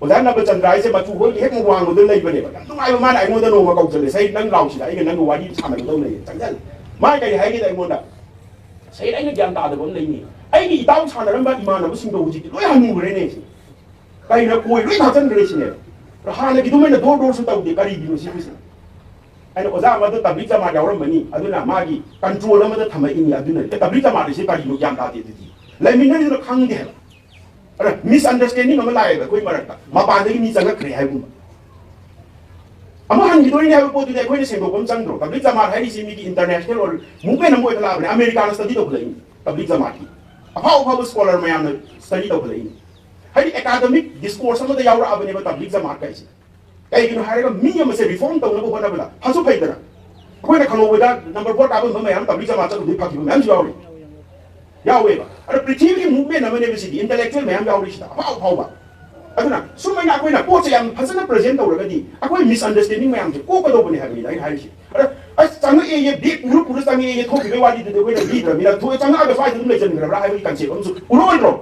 Speaker 1: ꯑꯣꯖꯥ ꯅꯕꯆꯟꯗ꯭ꯔ ꯍꯥꯏꯁꯦ ꯃꯆꯨ ꯍꯣꯏꯒꯤ ꯍꯦꯛ ꯋꯥꯡꯕꯗ ꯂꯩꯕꯅꯦꯕ ꯌꯥꯝ ꯅꯨꯡꯉꯥꯏꯕ ꯃꯥꯅ ꯑꯩꯉꯣꯟꯗ ꯅꯣꯡꯃ ꯀꯧꯁꯜꯂꯦ ꯁꯩ ꯅꯪ ꯂꯥꯎꯁꯤꯗ ꯑꯩꯒ ꯅꯪꯒ ꯋꯥꯔꯤ ꯁꯥꯟꯅꯒꯗꯧ ꯂꯩꯌꯦ ꯆꯪꯁꯜꯂꯦ ꯃꯥ ꯀꯔꯤ ꯍꯥꯏꯒꯦꯗ ꯑꯩꯉꯣꯟꯗ ꯁꯩ ꯑꯩꯅ ꯒ꯭ꯌꯥꯟ ꯇꯥꯗꯕ ꯑꯃ ꯂꯩꯅꯤ ꯑꯩꯒꯤ ꯏꯇꯥꯎ ꯁꯥꯟꯅꯔꯝꯕ ꯏꯃꯥꯟꯅꯕꯁꯤꯡꯗꯣ ꯍꯧꯖꯤꯛꯇꯤ ꯂꯣꯏ ꯍꯟꯅꯨꯈ꯭ꯔꯦꯅꯦ ꯁꯤ ꯀꯩꯅ ꯀꯣꯏ ꯂꯣꯏ ꯊꯥꯖꯤꯟꯈ꯭ꯔꯦ ꯁꯤꯅꯦꯕ ꯍꯥꯟꯅꯒꯤꯗꯨꯃꯥꯏꯅ ꯗꯣꯔ ꯗꯣꯔꯁꯨ ꯇꯧꯗꯦ ꯀꯔꯤꯒꯤꯅꯣ ꯁꯤꯕꯨꯁꯤꯅ ꯑꯩꯅ ꯑꯣꯖꯥ ꯑꯃꯗ ꯇꯕ꯭ꯂꯤꯛ ꯖꯃꯥꯠ ꯌꯥꯎꯔꯝꯕꯅꯤ ꯑꯗꯨꯅ ꯃꯥꯒꯤ ꯀꯟꯇ꯭ꯔꯣꯜ ꯑꯃꯗ ꯊꯝꯃꯛꯏꯅꯤ ꯑꯗꯨꯅ ꯇꯕ꯭ꯂꯤꯛ ꯖꯃꯥꯠ ꯑꯁꯤ ꯀꯔꯤꯅꯣ ꯒ꯭ꯌꯥꯟ ꯇꯥꯗꯦ ꯑꯗꯨꯗꯤ ꯂꯩꯃꯤꯟꯅꯔꯤꯗꯨꯅ ꯈꯪꯗꯦ ꯍꯥꯏꯕ ꯑꯗ ꯃꯤꯁꯑꯟꯗꯔꯁꯇꯦꯟꯗꯤꯡ ꯑꯃ ꯂꯥꯛꯑꯦꯕ ꯑꯩꯈꯣꯏ ꯃꯔꯛꯇ ꯃꯄꯥꯟꯗꯒꯤ ꯃꯤ ꯆꯪꯉꯛꯈ꯭ꯔꯦ ꯍꯥꯏꯕꯒꯨꯝꯕ ꯑꯃ ꯍꯟꯈꯤꯗꯣꯏꯅꯦ ꯍꯥꯏꯕ ꯄꯣꯠꯇꯨꯗꯤ ꯑꯩꯈꯣꯏꯅ ꯁꯦꯡꯗꯣꯛꯄ ꯑꯃ ꯆꯪꯗ꯭ꯔꯣ ꯇꯕ꯭ꯂꯤꯛ ꯖꯃꯥꯠ ꯍꯥꯏꯔꯤꯁꯤ ꯃꯤꯒꯤ ꯏꯟꯇꯔꯅꯦꯁꯅꯦꯜ ꯑꯣꯏ ꯃꯨꯚꯃꯦꯟ ꯑꯃ ꯑꯣꯏꯅ ꯂꯥꯛꯑꯕꯅꯦ ꯑꯃꯦꯔꯤꯀꯥꯅ ꯁ꯭ꯇꯗꯤ ꯇꯧꯈꯠꯂꯛꯏꯅꯤ ꯇꯕ꯭ꯂꯤꯛ ꯖꯃꯥꯠꯀꯤ ꯑꯐꯥꯎ ꯑꯐꯥꯎꯕ ꯁ꯭ꯀꯣꯂꯔ ꯃꯌꯥꯝꯅ ꯁ꯭ꯇꯗꯤ ꯇꯧꯈꯠꯂꯛꯏꯅꯤ ꯍꯥꯏꯗꯤ ꯑꯦꯀꯥꯗꯃꯤꯛ ꯗꯤꯁꯀꯣꯔꯁ ꯑꯃꯗ ꯌꯥꯎꯔꯛꯑꯕꯅꯦꯕ ꯇꯕ꯭ꯂꯤꯛ ꯖꯃꯥꯠ ꯀꯥꯏꯁꯦ ꯀꯩꯒꯤꯅꯣ ꯍꯥꯏꯔꯒ ꯃꯤ ꯑꯃꯁꯦ ꯔꯤꯐꯣꯔꯝ ꯇꯧꯅꯕ ꯍꯣꯠꯅꯕꯗ ꯐꯁꯨ ꯐꯩꯗꯅ ꯑꯩꯈꯣꯏꯅ ꯈꯪꯍꯧꯕꯗ ꯅꯝꯕꯔ 4 ꯀꯥꯕ ꯃꯌꯥꯝ ꯇꯕ꯭ꯂꯤꯛ ꯖꯃꯥꯠ ꯆꯠꯂꯨꯕꯗꯤ ꯐꯈꯤꯕ ꯃꯌꯥꯝꯁꯨ ꯌꯥꯎꯋꯦꯕ ꯑꯗꯣ ꯄ꯭ꯔꯤꯊꯤꯕꯤꯒꯤ ꯃꯨꯚꯃꯦꯟ ꯑꯃꯅꯦꯕ ꯁꯤꯗꯤ ꯏꯟꯇꯦꯂꯦꯛꯆꯨꯑꯦꯜ ꯃꯌꯥꯝ ꯌꯥꯎꯔꯤꯁꯤꯗ ꯑꯐꯥꯎ ꯑꯐꯥꯎꯕ ꯑꯗꯨꯅ ꯁꯨꯃꯥꯏꯅ ꯑꯩꯈꯣꯏꯅ ꯄꯣꯠꯁꯦ ꯌꯥꯝ ꯐꯖꯅ ꯄ꯭ꯔꯖꯦꯟ ꯇꯧꯔꯒꯗꯤ ꯑꯩꯈꯣꯏ ꯃꯤꯁꯑꯟꯗꯔꯁꯇꯦꯟꯗꯤꯡ ꯃꯌꯥꯝꯁꯦ ꯀꯣꯛꯀꯗꯧꯕꯅꯦ ꯍꯥꯏꯕꯅꯤꯗ ꯑꯩꯅ ꯍꯥꯏꯔꯤꯁꯦ ꯑꯗ ꯑꯁ ꯆꯪꯉꯛꯑꯦ ꯕꯦꯛ ꯄꯨꯔ ꯆꯪꯉꯛꯑꯦ ꯊꯣꯛꯈꯤꯕꯩ ꯋꯥꯔꯤꯗꯨꯗꯤ ꯑꯩꯈꯣꯏꯅ ꯂꯤꯗ꯭ꯔꯕꯅꯤꯅ ꯆꯪꯉꯛꯑꯒ ꯁ꯭ꯋꯥꯏꯗ ꯑꯗꯨꯝ ꯂꯩꯁꯤꯟꯈ꯭ꯔꯕ꯭ꯔꯥ ꯍꯥꯏꯕꯒꯤ ꯀꯟꯁꯦꯞ ꯑꯃꯁꯨ ꯎꯔꯣꯏꯗ꯭ꯔꯣ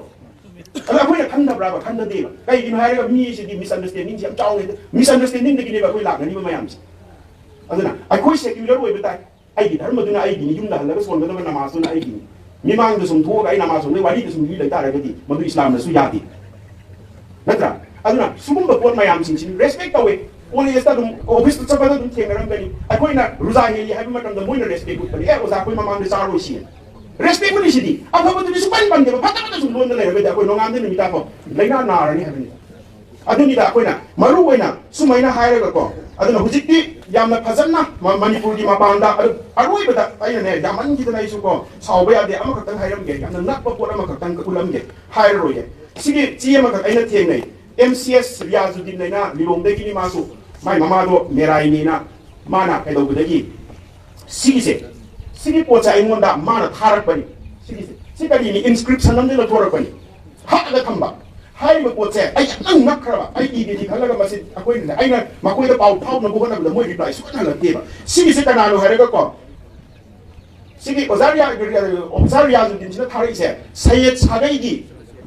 Speaker 1: ꯑꯗ ꯑꯩꯈꯣꯏꯅ ꯈꯟꯗꯕ꯭ꯔꯥꯕ ꯈꯟꯗꯗꯦꯕ ꯀꯩꯒꯤꯅꯣ ꯍꯥꯏꯔꯒ ꯃꯤꯁꯤꯗꯤ ꯃꯤꯁꯑꯟꯗꯔꯁꯇꯦꯟꯗꯤꯡꯁꯦ ꯌꯥꯝ ꯆꯥꯎꯋꯦ ꯃꯤꯁꯑꯟꯗꯔꯁꯇꯦꯟꯗꯤꯡꯗꯒꯤꯅꯦꯕ ꯑꯩꯈꯣꯏ ꯂꯥꯛꯅꯔꯤꯕ ꯃꯌꯥꯝꯁꯦ ꯑꯗꯨꯅ ꯑꯩꯈꯣꯏ ꯁꯦꯀ꯭ꯌꯨꯂꯔ ꯑꯣꯏꯕ ꯇꯥꯏ ꯑꯩꯒꯤ ꯙꯔꯃꯗꯨꯅ ꯑꯩꯒꯤꯅꯤ ꯌꯨꯝꯗ ꯍꯜꯂꯒ ꯁꯣꯟꯒꯗꯕ ꯅꯃꯥꯖꯇꯨꯅ ꯑꯩꯒꯤꯅꯤ ꯃꯤꯃꯥꯡꯗ ꯁꯨꯝ ꯊꯣꯛꯑꯒ ꯑꯩ ꯅꯃꯥꯖ ꯁꯣꯟꯕꯒꯤ ꯋꯥꯔꯤꯗ ꯁꯨꯝ ꯂꯤ ꯂꯩꯇꯥꯔꯒꯗꯤ ꯃꯗꯨ ꯏꯁꯂꯥꯝꯅꯁꯨ ꯌꯥꯗꯦ ꯅꯠꯇ꯭ꯔꯥ ꯑꯗꯨꯅ ꯁꯨꯒꯨꯝꯕ ꯄꯣꯠ ꯃꯌꯥꯝꯁꯤꯡꯁꯤ ꯔꯦꯁꯄꯦꯛ ꯇꯧꯋꯦ ꯀꯣꯂꯦꯖꯇ ꯑꯗꯨꯝ ꯑꯣꯐꯤꯁꯇ ꯆꯠꯄꯗ ꯑꯗꯨꯝ ꯊꯦꯡꯅꯔꯝꯒꯅꯤ ꯑꯩꯈꯣꯏꯅ ꯔꯨꯖꯥ ꯍꯦꯜꯂꯤ ꯍꯥꯏꯕ ꯃꯇꯝꯗ ꯃꯣꯏꯅ ꯔꯦꯁꯄꯦꯛ ꯎꯠꯄꯅꯤ ꯑꯣꯖꯥ ꯑꯩꯈꯣꯏ ꯃꯃꯥꯡꯗ ꯆꯥꯔꯣꯏꯁꯤ ꯔꯦꯁꯄꯦꯛ ꯎꯠꯂꯤꯁꯤꯗꯤ ꯑꯐꯕꯗꯨꯗꯤ ꯁꯨꯡꯄꯟ ꯄꯟꯗꯦꯕ ꯐꯠꯇꯕꯗ ꯁꯨꯝ ꯂꯣꯟꯗ ꯂꯩꯔꯒꯗꯤ ꯑꯩꯈꯣꯏ ꯅꯣꯡꯉꯥꯟꯗ ꯅꯨꯃꯤꯠꯇꯥꯐꯥꯎ ꯂꯩꯅꯥ ꯅꯥꯔꯅꯤ ꯍꯥꯏꯕꯅꯤ ꯑꯗꯨꯅꯤꯗ ꯑꯩꯈꯣꯏꯅ ꯃꯔꯨ ꯑꯣꯏꯅ ꯁꯨꯃꯥꯏꯅ ꯍꯥꯏꯔꯒꯀꯣ ꯑꯗꯨꯅ ꯍꯧꯖꯤꯛꯇꯤ ꯌꯥꯝꯅ ꯐꯖꯅ ꯃꯅꯤꯄꯨꯔꯒꯤ ꯃꯄꯥꯟꯗ ꯑꯔꯣꯏꯕꯗ ꯑꯩꯅꯅꯦ ꯌꯥꯝꯃꯟꯈꯤꯗꯅ ꯑꯩꯁꯨ ꯀꯣ ꯁꯥꯎꯕ ꯌꯥꯗꯦ ꯑꯃꯈꯛꯇꯪ ꯍꯥꯏꯔꯝꯒꯦ ꯌꯥꯝꯅ ꯅꯛꯄ ꯄꯣꯠ ꯑꯃꯈꯛꯇꯪ ꯎꯠꯂꯝꯒꯦ ꯍꯥꯏꯔꯔꯣꯏꯒꯦ ꯁꯤꯒꯤ ꯆꯦ ꯑꯃꯈꯛ ꯑꯩꯅ ꯊꯦꯡꯅꯩ MCS ꯔꯤꯌꯥꯖꯨꯗꯤꯟ ꯂꯩꯅ ꯂꯤꯂꯣꯡꯗꯒꯤꯅꯤ ꯃꯥꯁꯨ ꯃꯥꯏ ꯃꯃꯥꯗꯣ ꯃꯦꯔꯥꯏꯅꯤꯅ ꯃꯥꯅ ꯀꯩꯗꯧꯕꯗꯒꯤ ꯁꯤꯒꯤ ꯄꯣꯠꯁꯦ ꯑꯩꯉꯣꯟꯗ ꯃꯥꯅ ꯊꯥꯔꯛꯄꯅꯤ ꯁꯤ ꯀꯔꯤꯅꯤ ꯏꯟꯁꯀ꯭ꯔꯤꯞꯁꯟ ꯑꯃꯗ ꯂꯧꯊꯣꯔꯛꯄꯅꯤ ꯍꯛꯑꯒ ꯊꯝꯕ ꯍꯥꯏꯔꯤꯕ ꯄꯣꯠꯁꯦ ꯑꯩ ꯌꯥꯝꯅ ꯉꯛꯈ꯭ꯔꯕ ꯑꯩ ꯏꯒꯦꯗꯤ ꯈꯜꯂꯒ ꯃꯁꯤ ꯑꯩꯅ ꯃꯈꯣꯏꯗ ꯄꯥꯎ ꯐꯥꯎꯅꯕ ꯍꯣꯠꯅꯕꯗ ꯃꯣꯏ ꯔꯤꯄ꯭ꯂꯥꯏ ꯁꯨꯡꯍꯟ ꯍꯜꯂꯛꯇꯦꯕ ꯁꯤꯒꯤꯁꯦ ꯀꯅꯥꯅꯣ ꯍꯥꯏꯔꯒꯀꯣ ꯁꯤꯒꯤ ꯑꯣꯖꯥ ꯔꯤꯌꯥꯖꯨꯗꯤꯟꯁꯤꯅ ꯊꯥꯔꯛꯏꯁꯦ ꯁꯩꯌꯦꯗ ꯁꯥꯒꯩꯒꯤ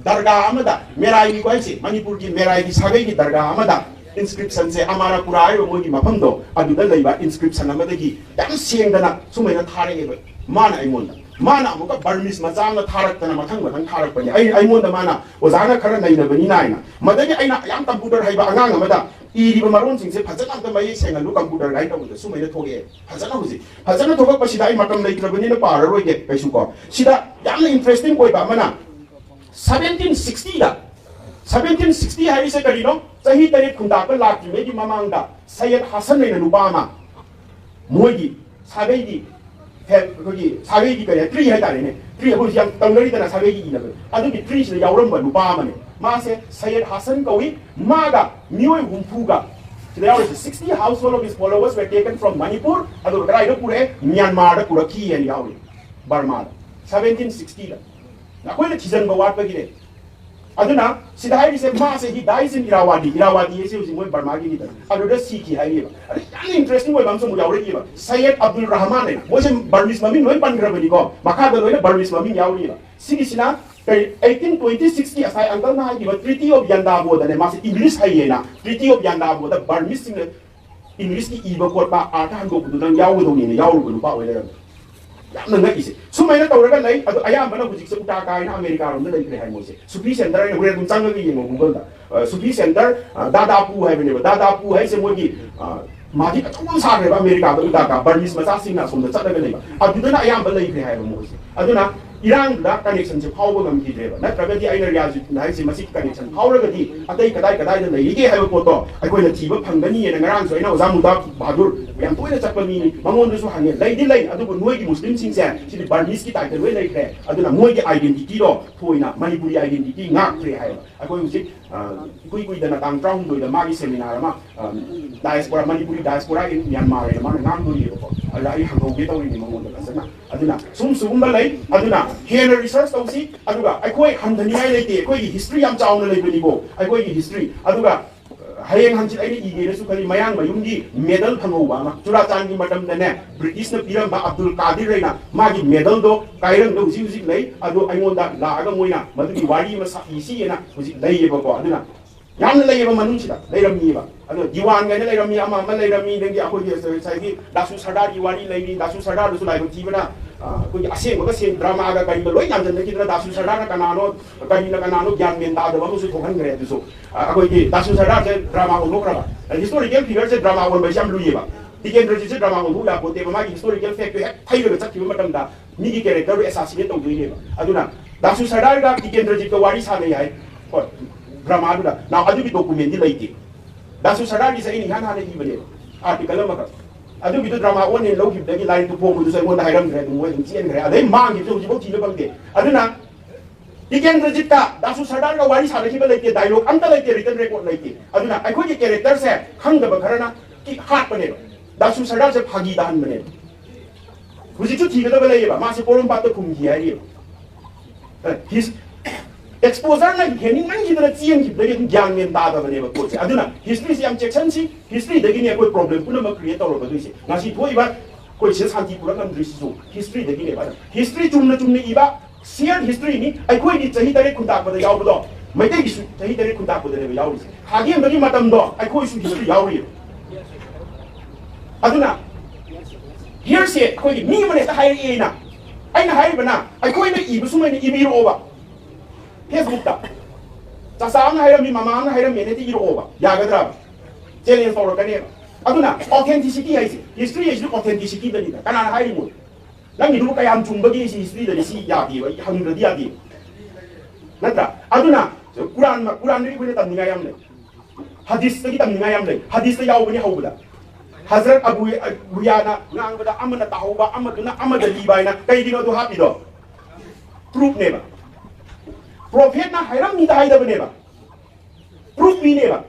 Speaker 1: दरगाह अमदा मेराई कोइसे मणिपुर की मेराई की सागई की दरगाह अमदा इंस्क्रिप्शन से अमारा पुराय मोगी मफमदो अदुदा लैबा इंस्क्रिप्शन अमदगी याम सेंगदना सुमैना थारेबा माना आइमोंदा mana amuka Burmese macam tharak tana mathang tharak pani ai mon da mana ozana khara nai na bani nai na madagi aina yam computer haiba angang amada iriba maron sing se phajana ta mai senga lu computer gai ta bu su mai na thoge phajana huji phajana thoga pasida ai matam lai trabani na par roi ge kaisu ko sida yamna interesting koi ba mana 1760 da 1760 hai se kari no sahi tare khunda ka lak me gi mamang da Syed Hasan ne nu ba ma moi gi sabai gi 거기 사회기가 트리 해다리네 트리 보시 양 덩거리다나 사회기이나 아두기 트리시 야오름바 누바마네 마세 Syed Hasan 거위 마가 미오이 humfu가 There are 60 households of his followers were taken from Manipur adu karaida pure Myanmar da pura ki yani yawi Burma 1760 da na koina tijan ba wat bagine aduna sidai se ma se he dies in Irrawaddy ese usi moi Burma gi da adu da sikhi hai ba ari yani interesting way bamso mu yaure gi ba Syed Abdul Rahman ne mo se Burmese mami noi pan gra bani ko makha da noi Burmese mami yauri ba sigi sina 1820-60 asai uncle na gi ba Treaty of Yandabo da ne ma se English hai na Treaty of Yandabo da Burmese sing English ki iba ko pa ata han go bu dang yawu do ni ne yawu bu pa we le yamna ngai ise sumaina tawraga lai adu ayambana hujik se uta kai na America rom da lai kre hai mo se Sufi Center ne hore dum chang gi yeng Google da Sufi Center Dadapu hai bane Dadapu hai se mo gi magi ka chong sa re ba America da uta ka Burmese ma sa sing na som da chat da lai ba adu na ayamba lai kre hai mo se aduna Iran da connection se phawba gam ki dreba na tragedi aina riaji nai se masi connection phawraga di atai kadai da lai ge hai ko to ai ko na thiba phangani ne ngarang so ina ozamu da bahadur yam toina chappa mi mangon du su hange lai di lai adu noi gi muslim sing se si Burmese ki tai da lai kre aduna moi gi identity do thoina Manipuri identity ngak kre hai ai ko usi kui da na tang trong do da magi seminar ma diaspora Manipuri diaspora in Myanmar ma ngam do ye ko ala ai hango ge tawi ni mangon da sana aduna sum ba lai aduna Here research tausi aduga aikoi handani ai leite aikoi history yam chauna leibani bo aikoi history aduga hayeng hanchi ai ni ge su khali mayang mayum gi medal phangau ba ma chura chan gi matam da ne British na piram ba Abdul Qadir reina ma gi medal do kairang do huji lei adu aingon da la aga moina madu gi wari ma sa isi ena huji lei ba ko aduna yam lei ba manung sida leiram ni ba adu diwan ga ne leiram mi ama ma leiram mi dengi akoi ge sai gi dasu sardar gi wari leini dasu sardar su lai ba tibana कोई असे मग से drama का कहीं लोई नाम जन की तरह दासु सरदार का नानो कहीं ना नानो ज्ञान में दाद वह उसे थोहन करे तो कोई की दासु सरदार से ड्रामा हो लोग रहा हिस्टोरिकल फिगर से ड्रामा हो बैशाम लुई बा दिकेन रजी से ड्रामा हो या पोते मा हिस्टोरिकल फैक्ट है थाई लगे चक्की मतम दा मी की कैरेक्टर एसासिनेट तो दुई ने अदुना दासु सरदार का दिकेन रजी का वारी सा नहीं है और ड्रामा अदुना ना अदु की डॉक्यूमेंट दी लई थी दासु सरदार की सही नहीं हां हां की बने आर्टिकल में adu bidu drama one in low hip dagi line to pom du sai mon hairam gre du mo chien gre adai mang gi ju bo ti le bang de aduna igen rajit ka dasu sardar ga wari sa ki ba leke dialogue am ta leke written record leke aduna ai ko ji character se khang da ba kharana ki hat bane dasu sardar se phagi dan bane buji chu ti ga ba le ba ma se porom pa to kum gi ai his exposure na gening man gi da chien gi da gi gyang men da da bane ba ko se aduna history se am section si history da gi ne ko problem puna ma create tor ba du se na si thoi ba ko se santi pura kan dri si so history da gi ne ba history chumna iba shared history ni ai ko ni chahi tare khunta ba da yaw ba do mai dai gi su chahi tare khunta ba da ne yaw si hagi ba gi matam do ai ko su history yaw ri aduna here se ko gi ni ma ne ta hai e na ai na hai ba na ai ko ni ibu su mai ni ibi ro ba Facebook da Tasam hairam mi mamam hairam mene ti iro ba yagadra challenge for kane aduna authenticity hai history is authenticity da ni da kana hairi mo nang ni du kayam chumba gi history da si ya bi ba hang da dia bi natra aduna Quran ni ko ne tam ni ngayam le hadith ki tam ni ngayam le hadith ta yaw bani hawbula Hazrat Abu Hurairah ngang ba amana tauba amaduna amada libaina kai dingo do happy do proof ne ba Prophet na hairam ni da haida bane ba proof mi ne ba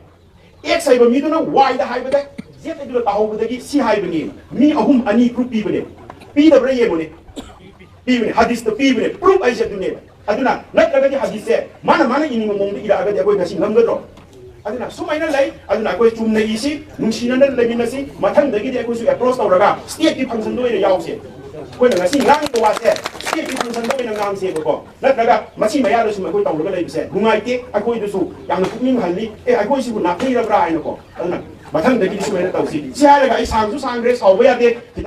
Speaker 1: ek sai ba mi do na why da haiba da jet da ta ho da gi si haiba ni mi ahum ani proof bi bane pi da bre ye mo ne pi bane hadith da pi bane proof ai je du ne ba aduna na daga di hadith se mana ini mo mong ida aga da ko ga sing ngam do aduna sumaina lai aduna ko chum na isi nungsinan da lai na si mathang da gi de ko su approach taw raga state ki function do ina yaw se ko na si ngang to wa se state ki function do ina ngam se ko na daga masi maya da su ma ko taw raga lai se ngungai te a ko du su yang na pukning halli e a ko si na phei ra bra ina ko aduna mathang da gi su ma na taw si si ha ga ai sang su sang re saw ba ya de